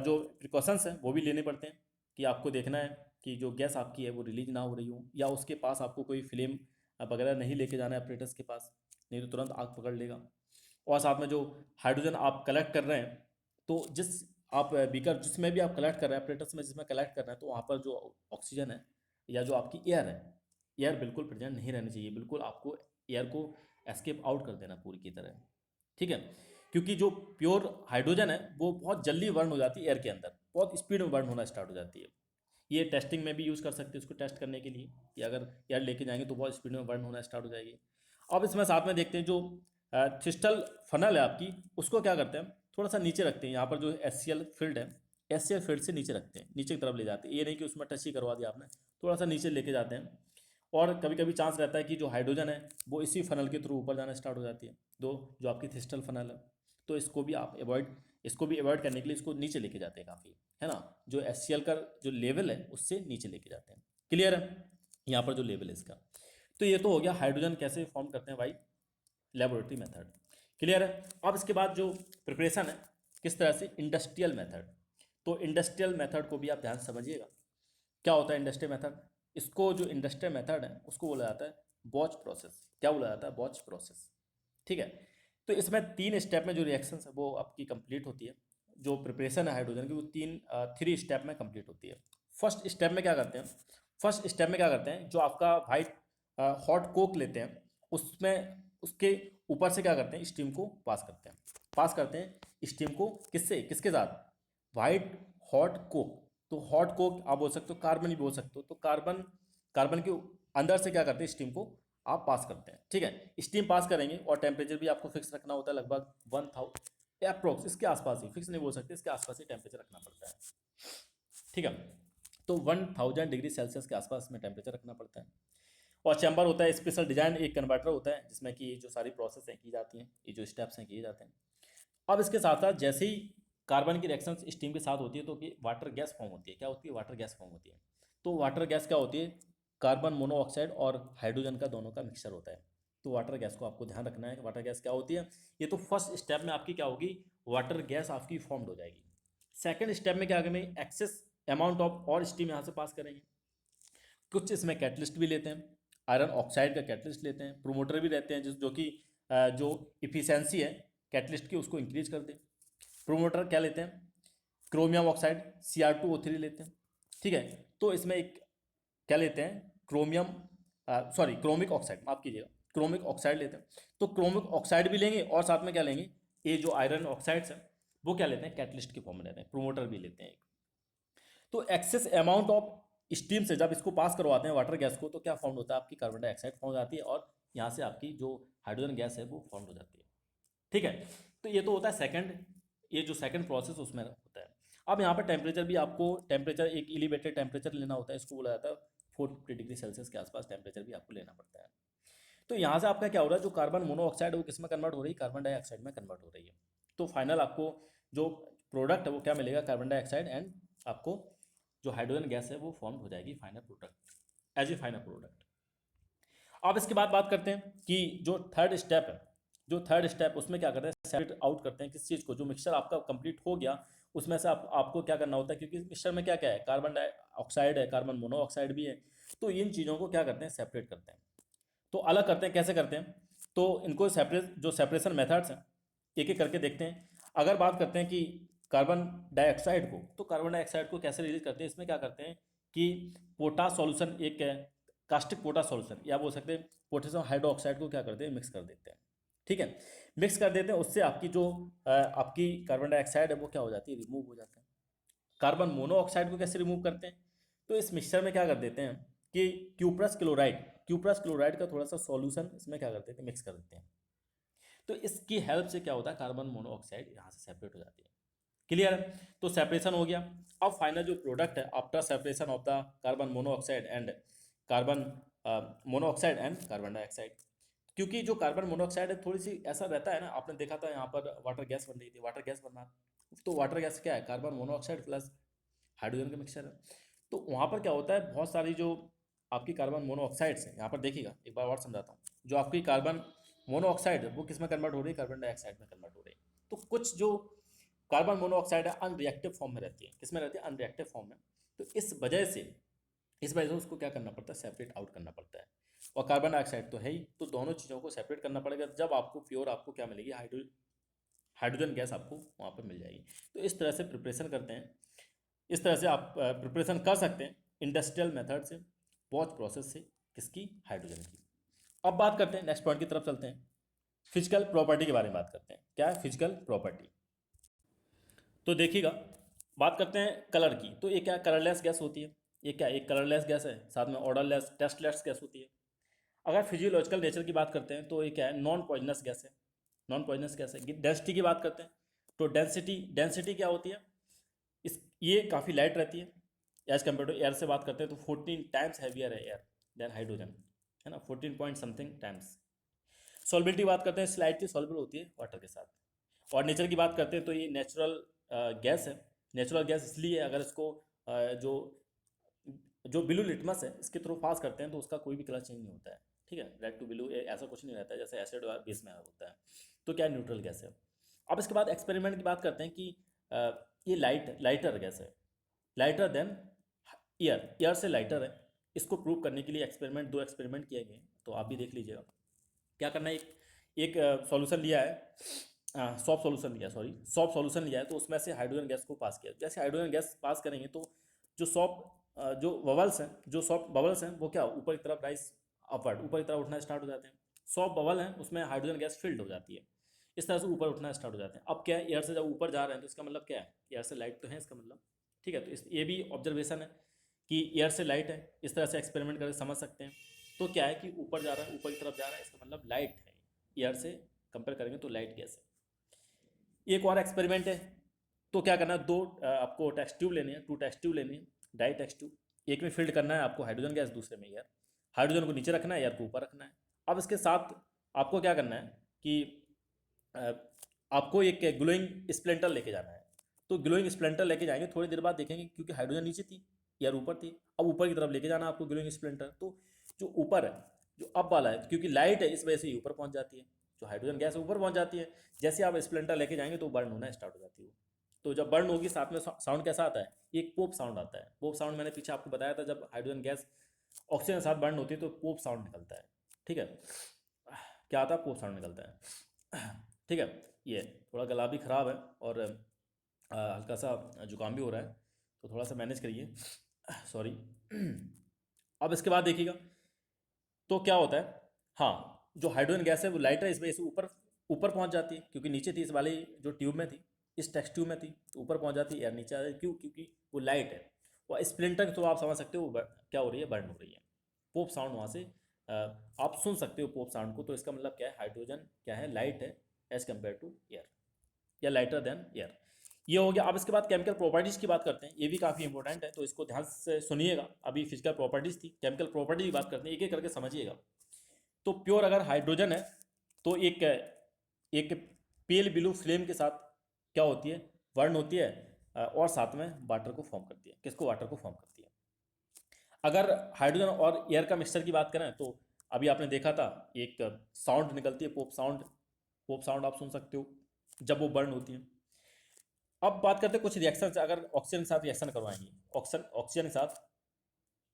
जो प्रिकॉशंस हैं वो भी लेने पड़ते हैं, कि आपको देखना है कि जो गैस आपकी है वो रिलीज ना हो रही हो, या उसके पास आपको कोई फ्लेम वगैरह नहीं लेके जाना है अपरेटस के पास, नहीं तो तुरंत आग पकड़ लेगा। और साथ में जो हाइड्रोजन आप कलेक्ट कर रहे हैं, तो जिस आप बीकर जिसमें भी आप कलेक्ट कर रहे हैं अपरेटस में जिसमें कलेक्ट कर रहे हैं, तो वहाँ पर जो ऑक्सीजन है या जो आपकी एयर है, एयर बिल्कुल प्रेजेंट नहीं रहनी चाहिए, बिल्कुल आपको एयर को एस्केप आउट कर देना पूरी की तरह। ठीक है, क्योंकि जो प्योर हाइड्रोजन है वो बहुत जल्दी बर्न हो जाती है एयर के अंदर, बहुत स्पीड में बर्न होना स्टार्ट हो जाती है। ये टेस्टिंग में भी यूज़ कर सकते हैं इसको टेस्ट करने के लिए, कि अगर एयर लेके जाएंगे तो बहुत स्पीड में बर्न होना स्टार्ट हो जाएगी। अब इसमें साथ में देखते हैं जो थिस्टल फनल है आपकी, उसको क्या करते हैं, थोड़ा सा नीचे रखते हैं। यहाँ पर जो HCl फील्ड है, HCl फील्ड से नीचे रखते हैं, नीचे की तरफ ले जाते हैं। ये नहीं कि उसमें टच ही करवा दिया आपने, थोड़ा सा नीचे लेके जाते हैं। और कभी कभी चांस रहता है कि जो हाइड्रोजन है वो इसी फनल के थ्रू ऊपर जाना स्टार्ट हो जाती है, जो आपकी थिस्टल फनल है। तो इसको भी अवॉइड करने के लिए इसको नीचे लेके जाते हैं काफ़ी, है ना, जो HCl का जो लेवल है उससे नीचे लेके जाते हैं। क्लियर है, यहाँ पर जो लेवल है इसका। तो ये तो हो गया हाइड्रोजन कैसे फॉर्म करते हैं भाई, लेबोरेटरी मेथड। क्लियर है, अब इसके बाद जो प्रिपरेशन है किस तरह से, इंडस्ट्रियल मेथड। तो इंडस्ट्रियल मेथड को भी आप ध्यान से समझिएगा, क्या होता है इंडस्ट्रियल मेथड। इसको जो इंडस्ट्रियल मेथड है उसको बोला जाता है बॉच प्रोसेस। क्या बोला जाता है, बॉच प्रोसेस। ठीक है, तो इसमें 3 स्टेप में जो रिएक्शंस है वो आपकी कंप्लीट होती है। जो प्रिपरेशन है हाइड्रोजन की वो 3 स्टेप में कंप्लीट होती है। फर्स्ट स्टेप में क्या करते हैं, फर्स्ट स्टेप में क्या करते हैं, जो आपका वाइट हॉट कोक लेते हैं, उसमें उसके ऊपर से क्या करते हैं, स्टीम को पास करते हैं स्टीम को, किससे, किसके साथ, वाइट हॉट कोक। तो हॉट कोक आप बोल सकते हो, कार्बन भी बोल सकते हो। तो कार्बन के अंदर से क्या करते हैं, स्टीम को आप पास करते हैं, ठीक है। स्टीम पास करेंगे और टेम्परेचर भी आपको फिक्स रखना होता है, लगभग 1000 अप्रोक्स, इसके आसपास ही, फिक्स नहीं बोल सकते, इसके आसपास ही टेम्परेचर रखना पड़ता है, ठीक है। तो 1000 डिग्री सेल्सियस के आसपास में टेम्परेचर रखना पड़ता है। और चैम्बर होता है स्पेशल डिजाइन, एक कन्वर्टर होता है जिसमें कि जो सारी प्रोसेस हैं की जाती हैं, ये जो स्टेप्स हैं किए जाते हैं। अब इसके साथ साथ जैसे ही कार्बन की रिएक्शन स्टीम के साथ होती है तो कि वाटर गैस फॉर्म होती है, क्या होती है, वाटर गैस फॉर्म होती है। तो वाटर गैस क्या होती है, कार्बन मोनोऑक्साइड और हाइड्रोजन का दोनों का मिक्सचर होता है। तो वाटर गैस को आपको ध्यान रखना है कि वाटर गैस क्या होती है। ये तो फर्स्ट स्टेप में आपकी क्या होगी, वाटर गैस आपकी फॉर्म हो जाएगी। सेकेंड स्टेप में क्या करेंगे, एक्सेस अमाउंट ऑफ और स्टीम यहाँ से पास करेंगे। कुछ इसमें कैटलिस्ट भी लेते हैं, आयरन ऑक्साइड का कैटलिस्ट लेते हैं, प्रोमोटर भी रहते हैं जो कि जो इफिशियंसी है कैटलिस्ट की उसको इंक्रीज कर दे। प्रोमोटर क्या लेते हैं, क्रोमियम ऑक्साइड Cr2O3 लेते हैं, ठीक है। तो इसमें एक क्या लेते हैं, क्रोमिक ऑक्साइड, माफ कीजिएगा, क्रोमिक ऑक्साइड लेते हैं। तो क्रोमिक ऑक्साइड भी लेंगे और साथ में क्या लेंगे, ये जो आयरन ऑक्साइड्स हैं वो क्या लेते हैं, कैटलिस्ट की फॉर्म में लेते हैं, प्रोमोटर भी लेते हैं। तो एक्सेस अमाउंट ऑफ स्टीम से जब इसको पास करवाते हैं वाटर गैस को तो क्या फॉर्म होता है, आपकी कार्बन डाइऑक्साइड फॉर्म हो जाती है और यहाँ से आपकी जो हाइड्रोजन गैस है वो फॉर्म हो जाती है, ठीक है। तो ये तो होता है सेकंड, ये जो सेकंड प्रोसेस उसमें होता है। अब यहाँ पर टेम्परेचर भी आपको, टेम्परेचर एक एलिवेटेड टेम्परेचर लेना होता है, इसको बोला जाता है 450 डिग्री सेल्सियस के आसपास टेम्परेचर भी आपको लेना पड़ता है। तो यहाँ से आपका क्या हो रहा है, जो कार्बन मोनोऑक्साइड है वो किस में कन्वर्ट हो रही है, कार्बन डाइऑक्साइड में कन्वर्ट हो रही है। तो फाइनल आपको जो प्रोडक्ट है वो क्या मिलेगा, कार्बन डाइऑक्साइड, एंड आपको जो हाइड्रोजन गैस है वो फॉर्म हो जाएगी final product, as a final product. अब इसके बाद बात करते हैं कि जो थर्ड स्टेप है, जो थर्ड स्टेप उसमें क्या करते हैं, सेपरेट आउट करते हैं किस चीज़ को, जो मिक्सचर आपका कंप्लीट हो गया उसमें से आपको क्या करना होता है, क्योंकि मिक्सचर में क्या क्या है, कार्बन डाइऑक्साइड है, कार्बन मोनोऑक्साइड भी है। तो इन चीज़ों को क्या करते हैं, सेपरेट करते हैं। तो अलग करते हैं, कैसे करते हैं, तो इनको सेपरेट, जो सेपरेशन मेथड्स हैं एक एक करके देखते हैं। अगर बात करते हैं कि कार्बन डाइऑक्साइड को, तो कार्बन डाइऑक्साइड को कैसे रिलीज करते हैं, इसमें क्या करते हैं कि पोटाश सॉल्यूशन, एक है कास्टिक पोटाश सॉल्यूशन, या बोल सकते हैं पोटेशियम हाइड्रोक्साइड को क्या करते हैं, मिक्स कर देते हैं, ठीक है। मिक्स कर देते हैं, उससे आपकी जो आपकी कार्बन डाइऑक्साइड है वो क्या हो जाती है, रिमूव हो जाता है। कार्बन मोनोऑक्साइड को कैसे रिमूव करते हैं, तो इस मिक्सचर में क्या कर देते हैं कि क्यूप्रस क्लोराइड का थोड़ा सा सॉल्यूशन इसमें क्या करते हैं, मिक्स कर देते हैं। तो इसकी हेल्प से क्या होता है, कार्बन मोनोऑक्साइड यहाँ से सेपरेट हो जाती है। क्लियर है, तो सेपरेशन हो गया। अब फाइनल जो प्रोडक्ट है after separation of the carbon monoxide and carbon monoxide and carbon dioxide, क्योंकि जो कार्बन मोनोऑक्साइड है थोड़ी सी ऐसा रहता है ना, आपने देखा था यहाँ पर वाटर गैस बन रही थी, वाटर गैस बनना, तो वाटर गैस क्या है, कार्बन मोनोऑक्साइड प्लस हाइड्रोजन का मिक्सचर है। तो वहाँ पर क्या होता है, बहुत सारी जो आपकी कार्बन मोनोऑक्साइड्स हैं, यहाँ पर देखिएगा एक बार और समझाता हूँ, जो आपकी कार्बन मोनोऑक्साइड है वो किस में कन्वर्ट हो रही है, कार्बन डाइऑक्साइड में कन्वर्ट हो रही है। तो कुछ जो कार्बन मोनोऑक्साइड है अनरिएक्टिव फॉर्म में रहती है, किस में रहती है, अनरिएक्टिव फॉर्म में। तो इस वजह से उसको क्या करना पड़ता है, सेपरेट आउट करना पड़ता है। और कार्बन डाइऑक्साइड तो है ही, तो दोनों चीज़ों को सेपरेट करना पड़ेगा, जब आपको प्योर आपको क्या मिलेगी, हाइड्रोजन गैस आपको वहाँ पर मिल जाएगी। तो इस तरह से प्रिपरेशन करते हैं, इस तरह से आप प्रिपरेशन कर सकते हैं इंडस्ट्रियल मेथड से, वॉच प्रोसेस से, किसकी, हाइड्रोजन की। अब बात करते हैं नेक्स्ट पॉइंट की तरफ चलते हैं, फिजिकल प्रॉपर्टी के बारे में बात करते हैं। क्या है फिजिकल प्रॉपर्टी, तो देखिएगा बात करते हैं कलर की। तो ये क्या कलरलेस गैस होती है, ये क्या एक कलरलेस गैस है, साथ में ऑर्डरलेस टेस्टलेस गैस होती है। अगर फिजियोलॉजिकल नेचर की बात करते हैं तो ये क्या है, नॉन पॉइजनस गैस है, नॉन पॉइजनस गैस है। डेंसिटी की बात करते हैं तो डेंसिटी क्या होती है, ये काफ़ी लाइट रहती है एज कम्पेयर टू एयर से बात करते हैं तो 14 टाइम्स हैवियर है एयर देन हाइड्रोजन, है ना, 14 पॉइंट समथिंग टाइम्स। सॉल्बिलिटी बात करते हैं, स्लाइटली सॉल्युबल होती है वाटर के साथ। और नेचर की बात करते हैं तो ये नेचुरल गैस है। नेचुरल गैस इसलिए अगर इसको जो जो ब्लू लिटमस है इसके थ्रू पास करते हैं तो उसका कोई भी कलर चेंज नहीं होता है, ठीक है, रेड टू ब्लू ऐसा कुछ नहीं रहता है जैसे एसिड बेस में होता है। तो क्या न्यूट्रल गैस है। अब इसके बाद एक्सपेरिमेंट की बात करते हैं कि ये लाइटर गैस है, लाइटर देन एयर से लाइटर है। इसको प्रूव करने के लिए दो एक्सपेरिमेंट किए गए, तो आप भी देख लीजिएगा। क्या करना है, एक सॉल्यूशन लिया है, सॉफ्ट सॉल्यूशन लिया है, तो उसमें से हाइड्रोजन गैस को पास किया। जैसे हाइड्रोजन गैस पास करेंगे तो जो जो बबल्स हैं, जो सॉफ्ट बबल्स हैं वो क्या ऊपर की तरफ राइज अपवर्ड, ऊपर की तरफ उठना स्टार्ट हो जाते हैं। सॉफ्ट बबल हैं उसमें हाइड्रोजन गैस फिल्ड हो जाती है, इस तरह से ऊपर उठना स्टार्ट हो जाते हैं। अब क्या है, एयर से जब ऊपर जा रहे हैं तो इसका मतलब क्या है, एयर से लाइट तो है इसका मतलब, ठीक है। तो ये भी ऑब्जर्वेशन है कि एयर से लाइट है, इस तरह से एक्सपेरिमेंट करके समझ सकते हैं। तो क्या है कि ऊपर जा रहा है, ऊपर की तरफ जा रहा है, इसका मतलब लाइट है। एयर से कंपेयर करेंगे तो लाइट गैस है। एक और एक्सपेरिमेंट है। तो क्या करना है, दो आपको टेस्ट ट्यूब लेनी है, 2 टेस्ट ट्यूब लेनी है, डाई टेस्ट ट्यूब। एक में फिल्ड करना है आपको हाइड्रोजन गैस, दूसरे में एयर। हाइड्रोजन को नीचे रखना है, एयर को ऊपर रखना है। अब इसके साथ आपको क्या करना है कि अ, आपको एक ग्लोइंग स्प्लेंटर लेके जाना है। तो ग्लोइंग स्प्लेंटर लेके जाएंगे, थोड़ी देर बाद देखेंगे क्योंकि हाइड्रोजन नीचे थी, एयर ऊपर थी। अब ऊपर की तरफ लेके जाना है आपको ग्लोइंग स्प्लेंटर। तो जो ऊपर है, जो अप वाला है, क्योंकि लाइट है इस वजह से ही ऊपर पहुंच जाती है, जो हाइड्रोजन गैस ऊपर पहुंच जाती है। जैसे आप स्प्लेंटर लेके जाएंगे तो बर्न होना स्टार्ट हो जाती है। तो जब बर्न होगी, साथ में साउंड कैसा आता है, एक पोप साउंड आता है। पोप साउंड मैंने पीछे आपको बताया था, जब हाइड्रोजन गैस ऑक्सीजन के साथ बर्न होती है तो पोप साउंड निकलता है। ठीक है, क्या आता है, पोप साउंड निकलता है। ठीक है, ये थोड़ा गला भी ख़राब है और हल्का सा जुकाम भी हो रहा है, तो थोड़ा सा मैनेज करिए, सॉरी। अब इसके बाद देखिएगा तो क्या होता है। हाँ, जो हाइड्रोजन गैस है वो लाइटर है, इस वजह से ऊपर ऊपर पहुंच जाती है, क्योंकि नीचे थी इस वाली जो ट्यूब में थी, इस टेस्ट ट्यूब में थी, तो ऊपर पहुंच जाती है, एयर नीचे आ जाती है। क्यों? क्योंकि वो लाइट है। और स्प्लिंटर तो आप समझ सकते हो क्या हो रही है, बर्न हो रही है। पोप साउंड वहाँ से आप सुन सकते हो पोप साउंड को। तो इसका मतलब क्या है, हाइड्रोजन क्या है, लाइट है एज कम्पेयर टू एयर, या लाइटर देन एयर। ये हो गया। अब इसके बाद केमिकल प्रॉपर्टीज़ की बात करते हैं, ये भी काफ़ी इंपॉर्टेंट है, तो इसको ध्यान से सुनिएगा। अभी फिजिकल प्रॉपर्टीज़ थी, केमिकल प्रॉपर्टी की बात करते हैं, एक एक करके समझिएगा। तो प्योर अगर हाइड्रोजन है तो एक एक पेल ब्लू फ्लेम के साथ क्या होती है, बर्न होती है, और साथ में वाटर को फॉर्म करती है। किसको? वाटर को फॉर्म करती है। अगर हाइड्रोजन और एयर का मिक्सचर की बात करें तो अभी आपने देखा था, एक साउंड निकलती है, पोप साउंड। पोप साउंड आप सुन सकते हो जब वो बर्न होती है। अब बात करते हैं कुछ रिएक्शन से, अगर ऑक्सीजन के साथ रिएक्शन करवाएंगे, ऑक्सीजन के साथ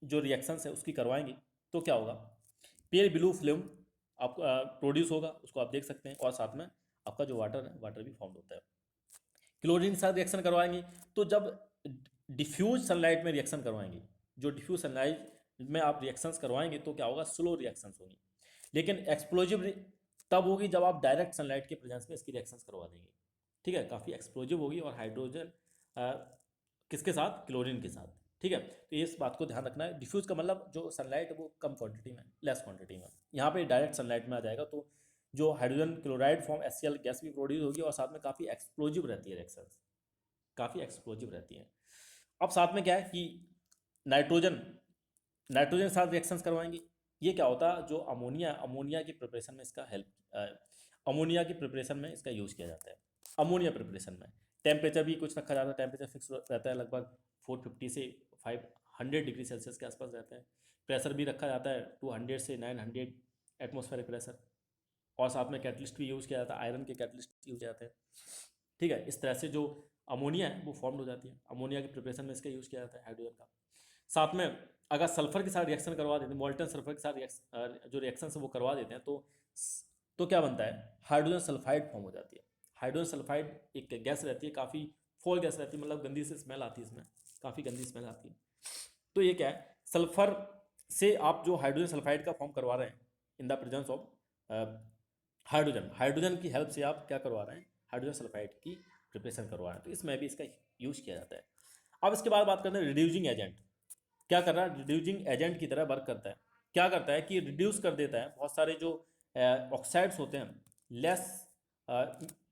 जो रिएक्शन है उसकी करवाएंगे, तो क्या होगा, पेल ब्लू फ्लेम आप प्रोड्यूस होगा, उसको आप देख सकते हैं। और साथ में आपका जो वाटर है, वाटर भी फॉर्म होता है। क्लोरीन के साथ रिएक्शन करवाएंगे, तो जब डिफ्यूज सनलाइट में रिएक्शन करवाएंगे, जो डिफ्यूज सनलाइट में आप रिएक्शंस करवाएंगे तो क्या होगा, स्लो रिएक्शंस होंगी। लेकिन एक्सप्लोजिव तब होगी जब आप डायरेक्ट सनलाइट के प्रेजेंस में इसकी रिएक्शंस करवा देंगे। ठीक है, काफ़ी एक्सप्लोजिव होगी। और हाइड्रोजन किसके साथ, क्लोरीन के साथ। ठीक है, तो इस बात को ध्यान रखना है। डिफ्यूज का मतलब जो सनलाइट है वो कम क्वांटिटी में, लेस क्वांटिटी में, यहाँ पे डायरेक्ट सनलाइट में आ जाएगा, तो जो hydrogen chloride form HCl gas भी प्रोड्यूस होगी, और साथ में काफ़ी एक्सप्लोजिव रहती है रिएक्शंस, काफ़ी एक्सप्लोजिव रहती है। अब साथ में क्या है कि नाइट्रोजन नाइट्रोजन के साथ रिएक्शंस करवाएंगे। ये क्या होता है, जो अमोनिया की प्रिपरेशन में इसका अमोनिया की प्रिपरेशन में इसका यूज़ किया जाता है। अमोनिया प्रिपरेशन में टेम्परेचर भी कुछ रखा जाता है, टेम्परेचर फिक्स रहता है, लगभग 450 से 500 डिग्री सेल्सियस के आसपास रहता है। प्रेशर भी रखा जाता है 200 से 900 एटमॉस्फेरिक प्रेशर। और साथ में कैटलिस्ट भी यूज़ किया जाता है, आयरन के कैटलिस्ट यूज किया जाते हैं। ठीक है, इस तरह से जो अमोनिया है वो फॉर्म हो जाती है। अमोनिया के प्रिपरेशन में इसका यूज़ किया जाता है हाइड्रोजन का। साथ में अगर सल्फर के साथ रिएक्शन करवा देते हैं, मोल्टन सल्फर के साथ जो रिएक्शन है वो करवा देते हैं, तो क्या बनता है, हाइड्रोजन सल्फाइड फॉर्म हो जाती है। हाइड्रोजन सल्फाइड एक गैस रहती है, काफ़ी फोल गैस रहती है, मतलब गंदी से स्मेल आती है इसमें, काफ़ी गंदी स्मेल आती है। तो ये क्या है, सल्फर से आप जो हाइड्रोजन सल्फाइड का फॉर्म करवा रहे हैं in the presence of hydrogen की हेल्प से आप क्या करवा रहे हैं, हाइड्रोजन सल्फाइड की प्रिपरेशन करवा रहे हैं, तो इसमें भी इसका यूज किया जाता है। अब इसके बाद बात करते हैं रिड्यूसिंग एजेंट। क्या कर रहा है, रिड्यूसिंग एजेंट की तरह वर्क करता है। क्या करता है कि रिड्यूस कर देता है बहुत सारे जो ऑक्साइड्स होते हैं, लेस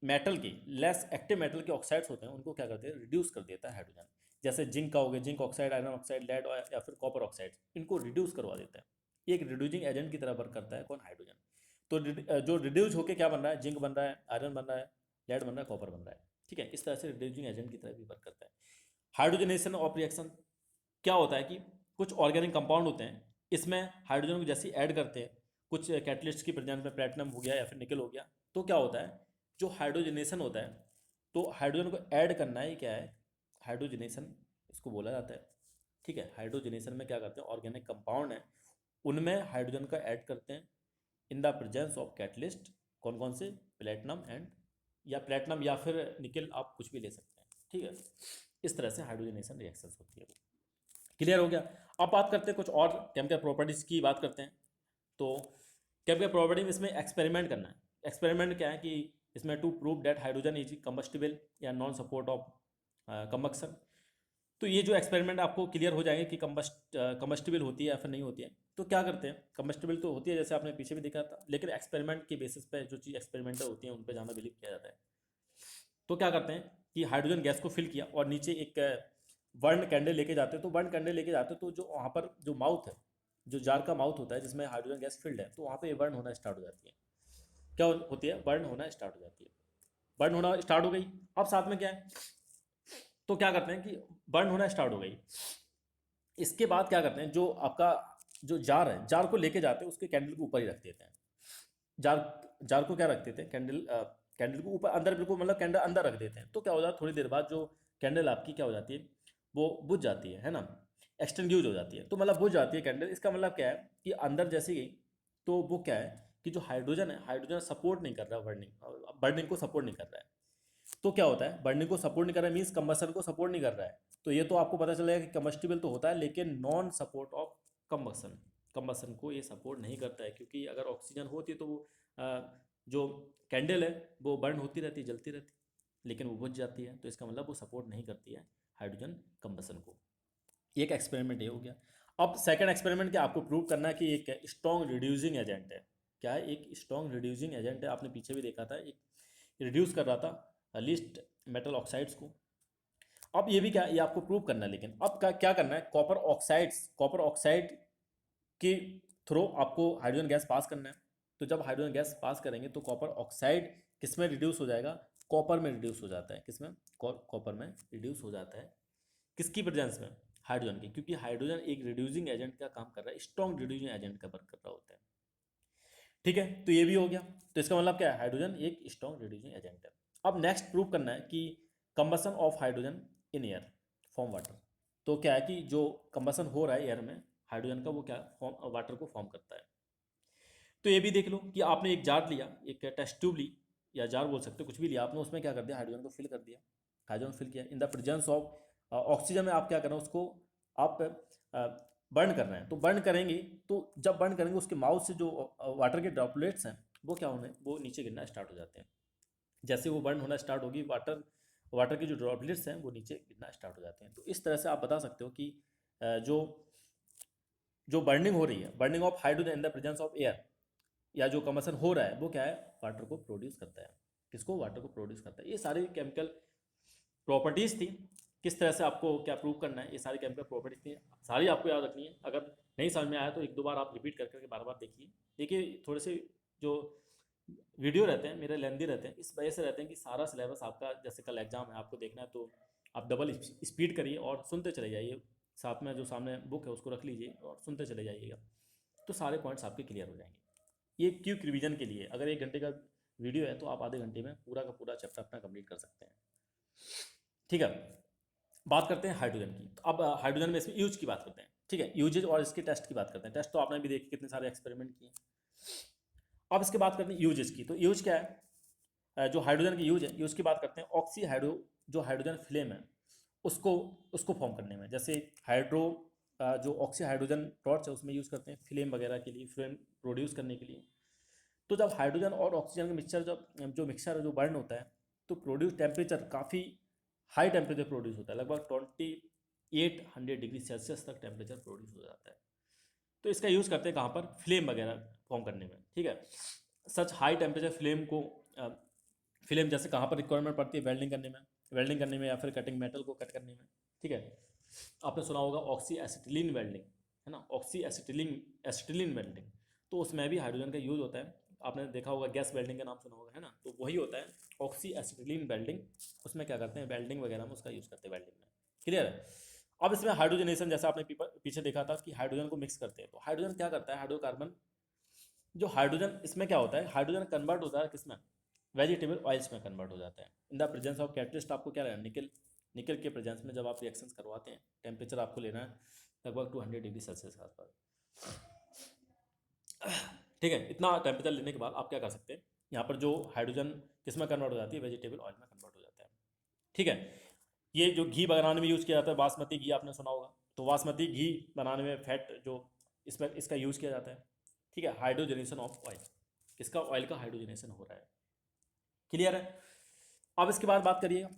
मेटल के, लेस एक्टिव मेटल के ऑक्साइड्स होते हैं, उनको क्या करते हैं, रिड्यूस कर देता है हाइड्रोजन। जैसे जिंक का हो गया, zinc oxide, iron oxide, lead या फिर कॉपर ऑक्साइड, इनको रिड्यूस करवा देता है। एक रिड्यूसिंग एजेंट की तरह वर्क करता है कौन, हाइड्रोजन। तो जो रिड्यूस होकर क्या बन रहा है, जिंक बन रहा है, आयरन बन रहा है, लेड बन रहा है, कॉपर बन रहा है। ठीक है, इस तरह से रिड्यूसिंग एजेंट की तरह भी वर्क करता है। हाइड्रोजनेशन ऑफ रिएक्शन क्या होता है कि कुछ ऑर्गेनिक कंपाउंड होते हैं, इसमें हाइड्रोजन को जैसे ऐड करते हैं, कुछ कैटलिस्ट की प्रेजेंस में, प्लेटिनम हो गया या फिर निकल हो गया, तो क्या होता है, जो हाइड्रोजनेशन होता है, तो हाइड्रोजन को ऐड करना ही क्या है, हाइड्रोजनेशन इसको बोला जाता है। ठीक है, हाइड्रोजनेशन में क्या करते हैं, ऑर्गेनिक कंपाउंड है उनमें हाइड्रोजन का ऐड करते हैं in the presence of catalyst. कौन कौन से, प्लेटिनम या फिर निकल, आप कुछ भी ले सकते हैं। ठीक है, इस तरह से हाइड्रोजनेशन रिएक्शंस होती है। क्लियर हो गया। अब बात करते हैं कुछ और केमिकल प्रॉपर्टीज़ की बात करते हैं। तो केमिकल प्रॉपर्टी में इसमें एक्सपेरिमेंट करना है। एक्सपेरिमेंट क्या है कि इसमें to prove that hydrogen is combustible या नॉन सपोर्ट ऑफ कंबक्शन। तो ये जो एक्सपेरिमेंट आपको क्लियर हो जाएंगे कि कम्बस्टिबल होती है या फिर नहीं होती है। तो क्या करते हैं, कम्बस्टिबल तो होती है जैसे आपने पीछे भी देखा था, लेकिन एक्सपेरिमेंट के बेसिस पे जो चीज़ एक्सपेरिमेंटल होती है उन पर ज़्यादा बिलीव किया जाता है। तो क्या करते हैं कि हाइड्रोजन गैस को फिल किया और नीचे एक बर्न कैंडल लेके जाते हैं। तो बर्न कैंडल लेके जाते हैं तो जो वहाँ पर जो माउथ है, जो जार का माउथ होता है जिसमें हाइड्रोजन गैस फिल्ड है, तो वहाँ पे बर्न होना स्टार्ट हो जाती है। क्या होती है, बर्न होना स्टार्ट हो जाती है। बर्न होना स्टार्ट हो गई। अब साथ में क्या है, तो क्या करते हैं कि बर्न होना स्टार्ट हो गई, इसके बाद क्या करते हैं, जो आपका जो जार है, जार को लेके जाते हैं उसके कैंडल को ऊपर ही रख देते हैं। जार जार को क्या रख देते हैं, कैंडल को ऊपर अंदर, बिल्कुल मतलब कैंडल अंदर रख देते हैं। तो क्या हो जाता है, थोड़ी देर बाद जो कैंडल आपकी क्या हो जाती है, वो बुझ जाती है ना, एक्सटिंग्यूज हो जाती है। तो मतलब बुझ जाती है कैंडल, इसका मतलब क्या है कि अंदर जैसे गई तो वो क्या है कि जो हाइड्रोजन है, हाइड्रोजन सपोर्ट नहीं कर रहा है, बर्निंग बर्निंग को सपोर्ट नहीं कर रहा है। तो क्या होता है, बर्निंग को सपोर्ट नहीं कर रहा है मीन्स कंबसन को सपोर्ट नहीं कर रहा है। तो ये तो आपको पता चलेगा कि कम्बस्टिबल तो होता है लेकिन non support of combustion, combustion को ये सपोर्ट नहीं करता है, क्योंकि अगर ऑक्सीजन होती है तो वो जो कैंडल है वो बर्न होती रहती है, जलती रहती है, लेकिन वो बुझ जाती है। तो इसका मतलब वो सपोर्ट नहीं करती है हाइड्रोजन कंबसन को। एक एक्सपेरिमेंट ये हो गया। अब सेकंड एक्सपेरिमेंट क्या, आपको प्रूव करना है कि एक स्ट्रॉन्ग रिड्यूसिंग एजेंट है। क्या है, एक स्ट्रॉन्ग रिड्यूसिंग एजेंट है। आपने पीछे भी देखा था, एक रिड्यूस कर रहा था लीस्ट मेटल ऑक्साइड्स को। अब ये भी क्या, ये आपको प्रूव करना है, लेकिन अब क्या करना है, कॉपर ऑक्साइड के थ्रू आपको हाइड्रोजन गैस पास करना है। तो जब हाइड्रोजन गैस पास करेंगे तो कॉपर ऑक्साइड किस में रिड्यूस हो जाएगा, कॉपर में रिड्यूस हो जाता है। किसमें, कॉपर में रिड्यूस हो जाता है। किसकी प्रेजेंस में, हाइड्रोजन की, क्योंकि हाइड्रोजन एक रिड्यूसिंग एजेंट का काम कर रहा है, स्ट्रॉन्ग रिड्यूसिंग एजेंट का वर्क कर रहा होता है। ठीक है, तो ये भी हो गया। तो इसका मतलब क्या है, हाइड्रोजन एक स्ट्रॉन्ग रिड्यूसिंग एजेंट है। अब नेक्स्ट प्रूव करना है कि combustion of hydrogen in air form water. तो क्या है कि जो कंबसन हो रहा है एयर में हाइड्रोजन का, वो क्या फॉर्म वाटर को फॉर्म करता है। तो ये भी देख लो कि आपने एक जार लिया, एक टेस्ट ट्यूब ली या जार बोल सकते हो, कुछ भी लिया आपने, उसमें क्या कर दिया, हाइड्रोजन को फिल कर दिया। हाइड्रोजन फिल किया in the presence of oxygen में, आप क्या कर रहे हैं, उसको आप बर्न कर रहे हैं। तो बर्न करेंगे, तो जब बर्न करेंगे उसके माउथ से जो वाटर के ड्रॉपलेट्स हैं वो क्या होने, वो नीचे गिरना स्टार्ट हो जाते हैं। जैसे वो बर्न होना स्टार्ट होगी, वाटर वाटर की जो ड्रॉपलेट्स हैं वो नीचे गिरना स्टार्ट हो जाते हैं। तो इस तरह से आप बता सकते हो कि जो जो बर्निंग हो रही है, burning of hydrogen in the presence of air, या जो कंबसन हो रहा है वो क्या है, वाटर को प्रोड्यूस करता है। किसको, वाटर को प्रोड्यूस करता है। ये सारी केमिकल प्रॉपर्टीज़ थी। किस तरह से आपको क्या प्रूव करना है, ये सारी केमिकल प्रॉपर्टीज थी, सारी आपको याद रखनी है। अगर नहीं समझ में आया तो एक दो बार आप रिपीट कर करके बार बार देखिए। देखिए थोड़े से जो वीडियो रहते हैं मेरे लेंदी रहते हैं, इस वजह से रहते हैं कि सारा सिलेबस आपका, जैसे कल एग्जाम है आपको देखना है तो आप डबल स्पीड करिए और सुनते चले जाइए। साथ में जो सामने बुक है उसको रख लीजिए और सुनते चले जाइएगा, तो सारे पॉइंट्स आपके क्लियर हो जाएंगे। ये क्विक रिवीजन के लिए, अगर 1 घंटे का वीडियो है तो आप आधे घंटे में पूरा का पूरा चैप्टर अपना कंप्लीट कर सकते हैं। ठीक है, बात करते हैं हाइड्रोजन की। तो अब हाइड्रोजन में इसमें यूज की बात करते हैं। ठीक है, यूजेज और इसके टेस्ट की बात करते हैं। टेस्ट तो आपने भी देखे, कितने सारे एक्सपेरिमेंट किए। अब इसके बात करते हैं यूजेस की। तो यूज क्या है, जो हाइड्रोजन की यूज है, यूज की बात करते हैं। ऑक्सी हाइड्रो, जो हाइड्रोजन फ्लेम है उसको उसको फॉर्म करने में, जैसे हाइड्रो जो ऑक्सी हाइड्रोजन टॉर्च है उसमें यूज़ करते हैं फ्लेम वगैरह के लिए, फ्लेम प्रोड्यूस करने के लिए। तो जब हाइड्रोजन और ऑक्सीजन का मिक्सचर, जब जो मिक्सचर जो बर्न होता है तो प्रोड्यूस टेम्परेचर काफ़ी हाई टेम्परेचर प्रोड्यूस होता है, लगभग 2800 डिग्री सेल्सियस तक टेम्परेचर प्रोड्यूस हो जाता है। तो इसका यूज़ करते हैं कहाँ पर, फ्लेम वगैरह फॉर्म करने में। ठीक है, सच हाई टेम्परेचर फ्लेम को फ्लेम जैसे कहाँ पर रिक्वायरमेंट पड़ती है, वेल्डिंग करने में या फिर कटिंग मेटल को कट करने में। ठीक है, आपने सुना होगा ऑक्सी एसिटिलीन वेल्डिंग, है ना, ऑक्सी एसिटिलीन वेल्डिंग। तो उसमें भी हाइड्रोजन का यूज होता है। आपने देखा होगा गैस वेल्डिंग का नाम सुना होगा, है ना, तो वही होता है ऑक्सी एसिटिलीन वेल्डिंग। उसमें क्या करते हैं, वेल्डिंग वगैरह में उसका यूज़ करते हैं, वेल्डिंग में। क्लियर है। अब इसमें हाइड्रोजनेशन, जैसा आपने पीछे देखा था कि हाइड्रोजन को मिक्स करते हैं। तो हाइड्रोजन क्या करता है, हाइड्रोकार्बन, जो हाइड्रोजन इसमें क्या होता है, हाइड्रोजन कन्वर्ट होता है किसमें, वेजिटेबल ऑयल्स में कन्वर्ट हो जाता है in the presence of catalyst. आपको क्या रहना, निकल, निकल के प्रेजेंस में जब आप रिएक्शंस करवाते हैं, टेम्परेचर आपको लेना है लगभग 200 डिग्री सेल्सियस के आसपास। ठीक है, इतना टेम्परेचर लेने के बाद आप क्या कर सकते हैं, यहाँ पर जो हाइड्रोजन किस में कन्वर्ट हो जाती है, वेजिटेबल ऑयल में कन्वर्ट हो जाता है। ठीक है, ये जो घी बनाने में यूज़ किया जाता है, बासमती घी आपने सुना होगा। तो बासमती घी बनाने में फैट जो इसमें इसका यूज़ किया जाता है। ठीक है, हाइड्रोजनेशन ऑफ ऑयल, किसका, ऑयल का हाइड्रोजनेशन हो रहा है। क्लियर है। अब इसके बाद बात करिएगा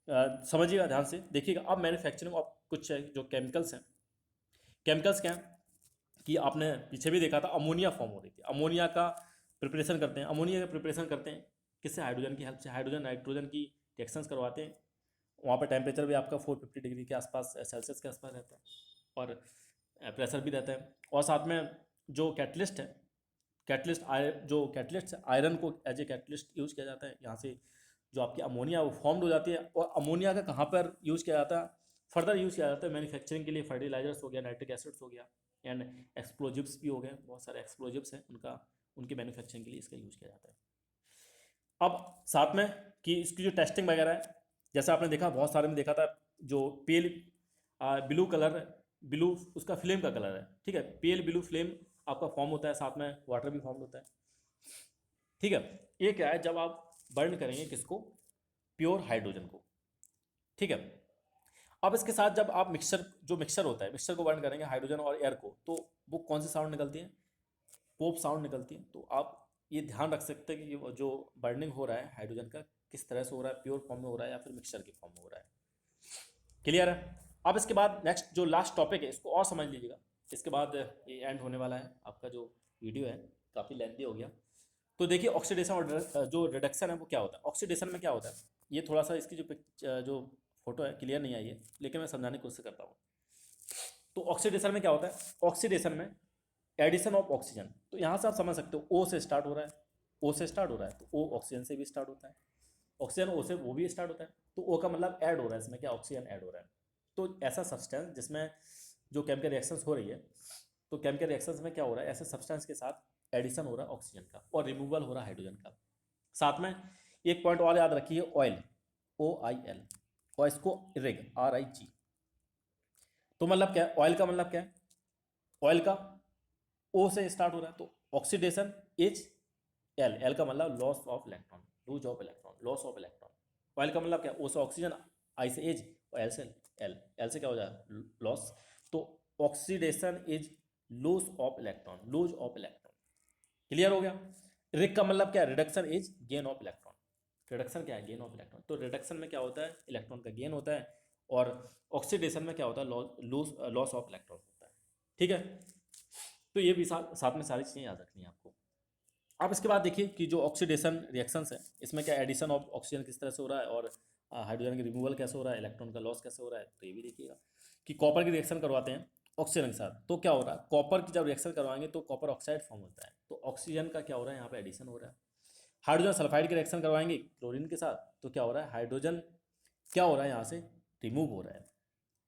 समझिएगा ध्यान से देखिएगा। अब मैन्युफैक्चरिंग ऑफ कुछ जो केमिकल्स हैं, केमिकल्स क्या हैं कि आपने पीछे भी देखा था, अमोनिया फॉर्म हो रही थी, अमोनिया का प्रिपरेशन करते हैं, अमोनिया का प्रिपरेशन करते हैं किससे, हाइड्रोजन की हेल्प से, हाइड्रोजन नाइट्रोजन की रिएक्शंस करवाते हैं। वहाँ पर टेम्परेचर भी आपका 450 डिग्री के आसपास, सेल्सियस के आसपास रहता है, और प्रेशर भी रहता है। और साथ में जो कैटलिस्ट है, जो कैटलिस्ट है, आयरन को एज ए कैटलिस्ट यूज़ किया जाता है। यहाँ से जो आपकी अमोनिया वो फॉर्म्ड हो जाती है। और अमोनिया का कहाँ पर यूज़ किया जाता है, फर्दर यूज़ किया जाता है मैन्युफैक्चरिंग के लिए, फर्टिलाइजर्स हो गया, नाइट्रिक एसिड्स हो गया, एंड एक्सप्लोजिव्स भी हो गए, बहुत सारे एक्सप्लोजिव्स हैं, उनकी मैन्युफैक्चरिंग के लिए इसका यूज़ किया जाता है। अब साथ में कि इसकी जो टेस्टिंग वगैरह है, जैसा आपने देखा बहुत सारे में देखा था, जो पेल ब्लू कलर, ब्लू उसका फ्लेम का कलर है, ठीक है, पेल ब्लू फ्लेम आपका फॉर्म होता है, साथ में वाटर भी फॉर्म होता है, ठीक है। ये क्या है, जब आप बर्न करेंगे किसको, प्योर हाइड्रोजन को, ठीक है। अब इसके साथ जब आप मिक्सचर होता है, मिक्सचर को बर्न करेंगे हाइड्रोजन और एयर को, तो वो कौन सी साउंड निकलती है, पोप साउंड निकलती है। तो आप ये ध्यान रख सकते हैं कि ये जो बर्निंग हो रहा है हाइड्रोजन का, किस तरह से हो रहा है, प्योर फॉर्म में हो रहा है या फिर मिक्सचर के फॉर्म में हो रहा है। क्लियर है। अब इसके बाद नेक्स्ट जो लास्ट टॉपिक है, इसको और समझ लीजिएगा, इसके बाद ये एंड होने वाला है आपका जो वीडियो है, काफ़ी लेंथी हो गया। तो देखिए ऑक्सीडेशन और जो रिडक्शन है वो क्या होता है। ऑक्सीडेशन में क्या होता है, ये थोड़ा सा इसकी जो फोटो है क्लियर नहीं आई है, लेकिन मैं समझाने की कोशिश करता हूँ। तो ऑक्सीडेशन में क्या होता है, ऑक्सीडेशन में एडिशन ऑफ ऑक्सीजन, तो यहाँ से आप समझ सकते हो, ओ से स्टार्ट हो रहा है, ओ से स्टार्ट हो रहा है, तो ओ ऑक्सीजन से भी स्टार्ट होता है, ऑक्सीजन ओ से वो भी स्टार्ट होता है, तो ओ का मतलब ऐड हो रहा है, इसमें क्या ऑक्सीजन ऐड हो रहा है। तो ऐसा सब्सटेंस जिसमें जो केमिकल रिएक्शंस हो रही है, तो केमिकल रिएक्शंस में क्या हो रहा है, ऐसे सब्सटेंस के साथ एडिशन हो रहा है ऑक्सीजन का और रिमूवल हो रहा है हाइड्रोजन का। साथ में एक पॉइंट और याद रखिए, ऑयल, OIL, और इसको रिग, RIG। तो मतलब क्या है, ऑयल का मतलब क्या है, ऑयल का ओ से स्टार्ट हो रहा है, तो ऑक्सीडेशन इज एल, एल का मतलब loss of electron, lose of electron, loss of electron. Oil का मतलब क्या, ओ से ऑक्सीजन, आई से एज, और एल से एल, एल से क्या हो जाएगा, लॉस। तो oxidation is lose of electron, lose of electron. Clear हो गया। रिक का मतलब क्या है, reduction is gain of electron, reduction क्या है, गेन ऑफ इलेक्ट्रॉन। तो रिडक्शन में क्या होता है, इलेक्ट्रॉन का गेन होता है, और ऑक्सीडेशन में क्या होता है, लॉस ऑफ इलेक्ट्रॉन होता है, ठीक है। तो ये भी साथ में सारी चीज़ें याद रखनी है आपको। अब इसके बाद देखिए कि जो ऑक्सीडेशन रिएक्शंस है, इसमें क्या एडिशन ऑफ ऑक्सीजन किस तरह से हो रहा है, और हाइड्रोजन की रिमूवल कैसे हो रहा है, इलेक्ट्रॉन का लॉस कैसे हो रहा है। तो ये भी देखिएगा कि कॉपर की रिएक्शन करवाते हैं ऑक्सीजन के साथ, तो क्या हो रहा है, कॉपर की जब रिएक्शन करवाएंगे तो कॉपर ऑक्साइड फॉर्म होता है, तो ऑक्सीजन का क्या हो रहा है, यहाँ पे एडिशन हो रहा है। हाइड्रोजन सल्फाइड की रिएक्शन करवाएंगे क्लोरीन के साथ, तो क्या हो रहा है, हाइड्रोजन क्या हो रहा है, यहाँ से रिमूव हो रहा है,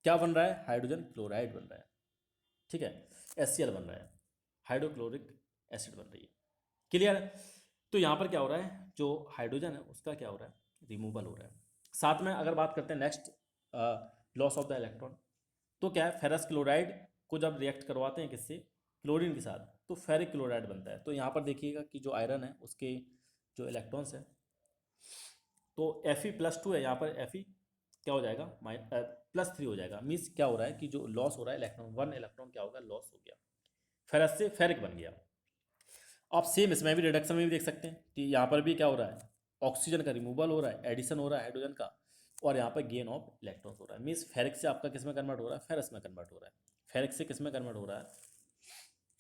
क्या बन रहा है, हाइड्रोजन क्लोराइड बन रहा है, ठीक है, HCl बन रहा है, हाइड्रोक्लोरिक एसिड बन रही है। क्लियर है। तो यहाँ पर क्या हो रहा है, जो हाइड्रोजन है उसका क्या हो रहा है, रिमूवल हो रहा है। साथ में अगर बात करते हैं next, loss of the electron, तो क्या है, फेरस क्लोराइड को जब रिएक्ट करवाते हैं किससे, क्लोरीन के साथ, तो फेरिक क्लोराइड बनता है। तो यहाँ पर देखिएगा कि जो आयरन है उसके जो इलेक्ट्रॉन्स है, तो Fe+2 है, यहाँ पर Fe क्या हो जाएगा, +3 हो जाएगा। मीन्स क्या हो रहा है कि जो लॉस हो रहा है इलेक्ट्रॉन, 1 इलेक्ट्रॉन क्या होगा, लॉस हो गया, फेरस से फेरिक बन गया। आप सेम इसमें भी रिडक्शन में भी देख सकते हैं कि यहाँ पर भी क्या हो रहा है, ऑक्सीजन का रिमूवल हो रहा है, एडिशन हो रहा है हाइड्रोजन का, और यहाँ पर गेन ऑफ इलेक्ट्रॉन हो रहा है। मीन्स फेरिक से आपका किस में कन्वर्ट हो रहा है, फेरस में कन्वर्ट हो रहा है। फेरिक से किस में कन्वर्ट हो रहा है,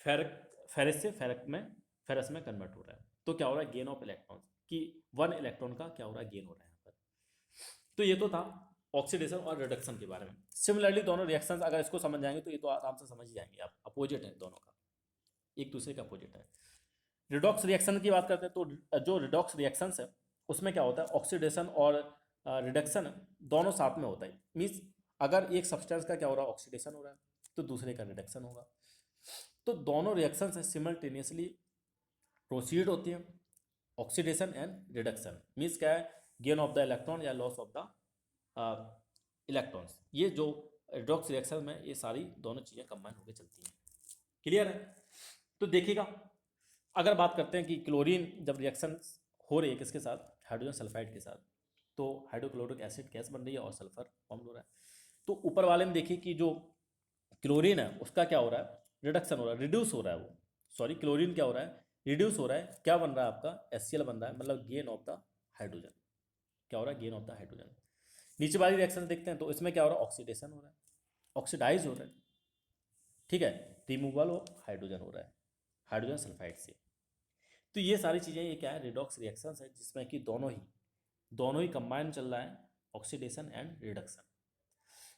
फेरिक, फेरिस से फेरिक में, फेरस में कन्वर्ट हो रहा है। तो क्या हो रहा है, गेन ऑफ इलेक्ट्रॉन, कि 1 इलेक्ट्रॉन का क्या हो रहा है, गेन हो रहा है यहाँ पर। तो ये तो था ऑक्सीडेशन और रिडक्शन के बारे में। सिमिलरली दोनों रिएक्शंस अगर इसको समझ जाएंगे तो ये तो आराम से समझ ही जाएंगे आप, अपोजिट है दोनों का, एक दूसरे का अपोजिट है। रिडॉक्स रिएक्शन की बात करते हैं, तो जो रिडॉक्स रिएक्शंस है उसमें क्या होता है, ऑक्सीडेशन और रिडक्शन दोनों साथ में होता है। मीन्स अगर एक सब्सटेंस का क्या हो रहा है, ऑक्सीडेशन हो रहा है, तो दूसरे का रिडक्शन होगा। तो दोनों रिएक्शंस है सिमल्टेनियसली प्रोसीड होती हैं, ऑक्सीडेशन एंड रिडक्शन। मीन्स क्या है, गेन ऑफ द इलेक्ट्रॉन या लॉस ऑफ द इलेक्ट्रॉन्स। ये जो रिडॉक्स रिएक्शन में ये सारी दोनों चीज़ें कंबाइन होकर चलती हैं। क्लियर है। तो देखिएगा अगर बात करते हैं कि क्लोरीन जब रिएक्शन हो रही है किसके साथ, हाइड्रोजन सल्फाइड के साथ, तो हाइड्रोक्लोरिक एसिड गैस बन रही है और सल्फर फॉर्म हो रहा है। तो ऊपर वाले में देखिए कि जो क्लोरीन है उसका क्या हो रहा है, रिडक्शन हो रहा है, रिड्यूस हो रहा है वो, सॉरी क्लोरीन क्या हो रहा है, रिड्यूस हो रहा है, क्या बन रहा है आपका, HCl बन रहा है, मतलब गेन ऑफ द हाइड्रोजन, क्या हो रहा है, गेन ऑफ द हाइड्रोजन। नीचे वाली रिएक्शन देखते हैं तो इसमें क्या हो रहा है, ऑक्सीडेशन हो रहा है, ऑक्सीडाइज हो रहा है, ठीक है, रिमूवल ऑफ हाइड्रोजन हो रहा है हाइड्रोजन सल्फाइड से। तो ये सारी चीज़ें ये क्या है, रिडॉक्स रिएक्शंस है, जिसमें कि दोनों ही कंबाइन चल रहा है, ऑक्सीडेशन एंड रिडक्शन।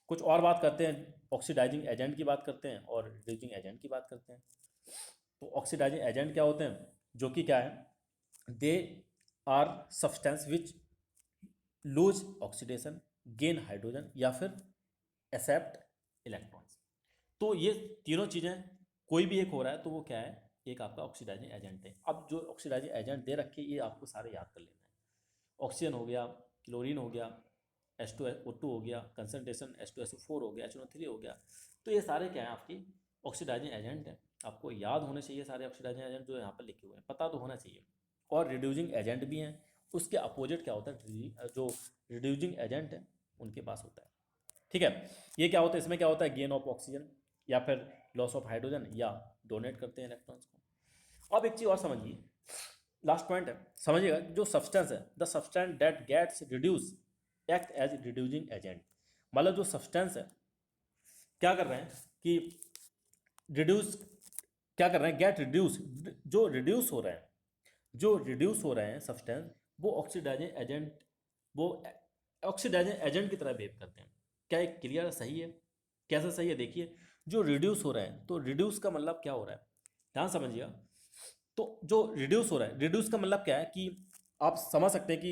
कुछ और बात करते हैं, ऑक्सीडाइजिंग एजेंट की बात करते हैं और रिड्यूसिंग एजेंट की बात करते हैं। तो ऑक्सीडाइजिंग एजेंट क्या होते हैं, जो कि क्या है, they are substance which lose oxidation, gain hydrogen या फिर एक्सेप्ट इलेक्ट्रॉन्स। तो ये तीनों चीज़ें कोई भी एक हो रहा है तो वो क्या है, एक आपका ऑक्सीडाइजिंग एजेंट है। अब जो ऑक्सीडाइजिंग एजेंट दे रखे ये आपको सारे याद कर लेना है। ऑक्सीजन हो गया, क्लोरीन हो गया, H2O2 हो गया, कंसनट्रेशन H2SO4 हो गया, HNO3 हो गया। तो ये सारे क्या है, आपकी ऑक्सीडाइजिंग एजेंट है। आपको याद होने चाहिए सारे ऑक्सीडाइजिंग एजेंट जो यहाँ पर लिखे हुए हैं, पता तो होना चाहिए। और रिड्यूसिंग एजेंट भी हैं, उसके अपोजिट क्या होता है, जो रिड्यूसिंग एजेंट है उनके पास होता है, ठीक है। ये क्या होता है, इसमें क्या होता है, गेन ऑफ ऑक्सीजन या फिर लॉस ऑफ हाइड्रोजन या डोनेट करते हैं इलेक्ट्रॉन्स को। अब एक चीज़ और समझिए, लास्ट पॉइंट है, समझिएगा, जो सब्सटेंस है, the substance that gets reduce act as reducing agent. मतलब जो सब्सटेंस है क्या कर रहे हैं कि रिड्यूस, क्या कर रहे हैं, गेट रिड्यूस, जो रिड्यूस हो रहे हैं, जो रिड्यूस हो रहे हैं सब्सटेंस, वो ऑक्सीडाइजिंग एजेंट, वो ऑक्सीडाइजिंग एजेंट की तरह बिहेव करते हैं। क्या ये क्लियर सही है, कैसे सही है, देखिए, जो रिड्यूस हो रहा है, तो रिड्यूस का मतलब क्या हो रहा है, ध्यान समझिएगा। तो जो रिड्यूस हो रहा है, रिड्यूस का मतलब क्या है कि आप समझ सकते हैं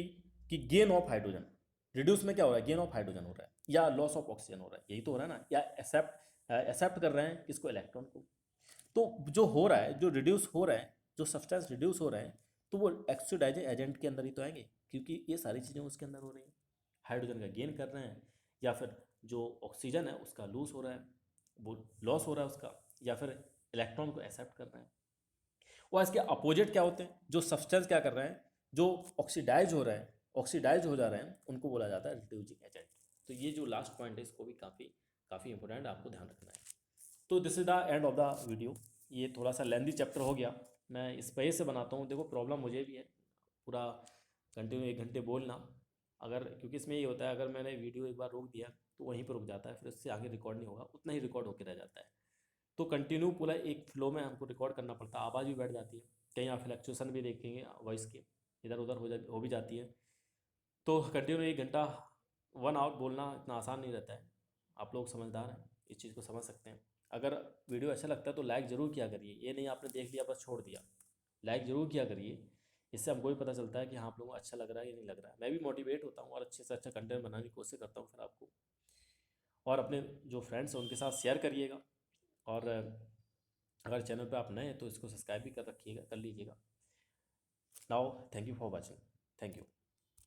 कि गेन ऑफ हाइड्रोजन, रिड्यूस में क्या हो रहा है, गेन ऑफ हाइड्रोजन हो रहा है या लॉस ऑफ ऑक्सीजन हो रहा है, यही तो हो रहा है ना, या एक्सेप्ट कर रहे हैं किसको, इलेक्ट्रॉन को। तो जो हो रहा है, जो रिड्यूस हो रहा है, जो सब्सटेंस रिड्यूस हो रहे हैं, तो वो ऑक्सीडाइजिंग एजेंट के अंदर ही तो आएंगे, क्योंकि ये सारी चीज़ें उसके अंदर हो रही हैं। हाइड्रोजन का गेन कर रहे हैं, या फिर जो ऑक्सीजन है उसका लूज हो रहा है, वो लॉस हो रहा है उसका, या फिर इलेक्ट्रॉन को एक्सेप्ट कर रहे हैं। और इसके अपोजिट क्या होते हैं, जो सब्सटेंस क्या कर रहे हैं, जो ऑक्सीडाइज हो रहे हैं, ऑक्सीडाइज हो जा रहे हैं, उनको बोला जाता है रिड्यूसिंग एजेंट। तो ये जो लास्ट पॉइंट है इसको भी काफ़ी काफ़ी इंपॉर्टेंट आपको ध्यान रखना है। तो this is the end of the video. ये थोड़ा सा लेंदी चैप्टर हो गया, मैं इस वजह से बनाता हूँ, देखो प्रॉब्लम मुझे भी है पूरा कंटिन्यू 1 घंटे बोलना, अगर क्योंकि इसमें ये होता है, अगर मैंने वीडियो एक बार रोक दिया तो वहीं पर रुक जाता है, फिर उससे आगे रिकॉर्ड नहीं होगा, उतना ही रिकॉर्ड होकर रह जाता है। तो कंटिन्यू पूरा एक फ्लो में हमको रिकॉर्ड करना पड़ता है, आवाज़ भी बैठ जाती है, कहीं आप फ्लक्चुएसन भी देखेंगे वॉइस के, इधर उधर हो भी जाती है। तो कंटिन्यू 1 घंटा 1 आवर बोलना इतना आसान नहीं रहता है। आप लोग समझदार हैं, इस चीज़ को समझ सकते हैं। अगर वीडियो अच्छा लगता है तो लाइक ज़रूर किया करिए, ये नहीं आपने देख लिया बस छोड़ दिया, लाइक ज़रूर किया करिए। इससे हमको भी पता चलता है कि हाँ आप लोगों को अच्छा लग रहा है या नहीं लग रहा है। मैं भी मोटिवेट होता हूँ और अच्छे से अच्छा कंटेंट बनाने की कोशिश करता हूँ फिर आपको। और अपने जो फ्रेंड्स हैं उनके साथ शेयर करिएगा। और अगर चैनल पे आप नए हैं तो इसको सब्सक्राइब भी कर रखिएगा, कर लीजिएगा। Now thank you for watching, thank you.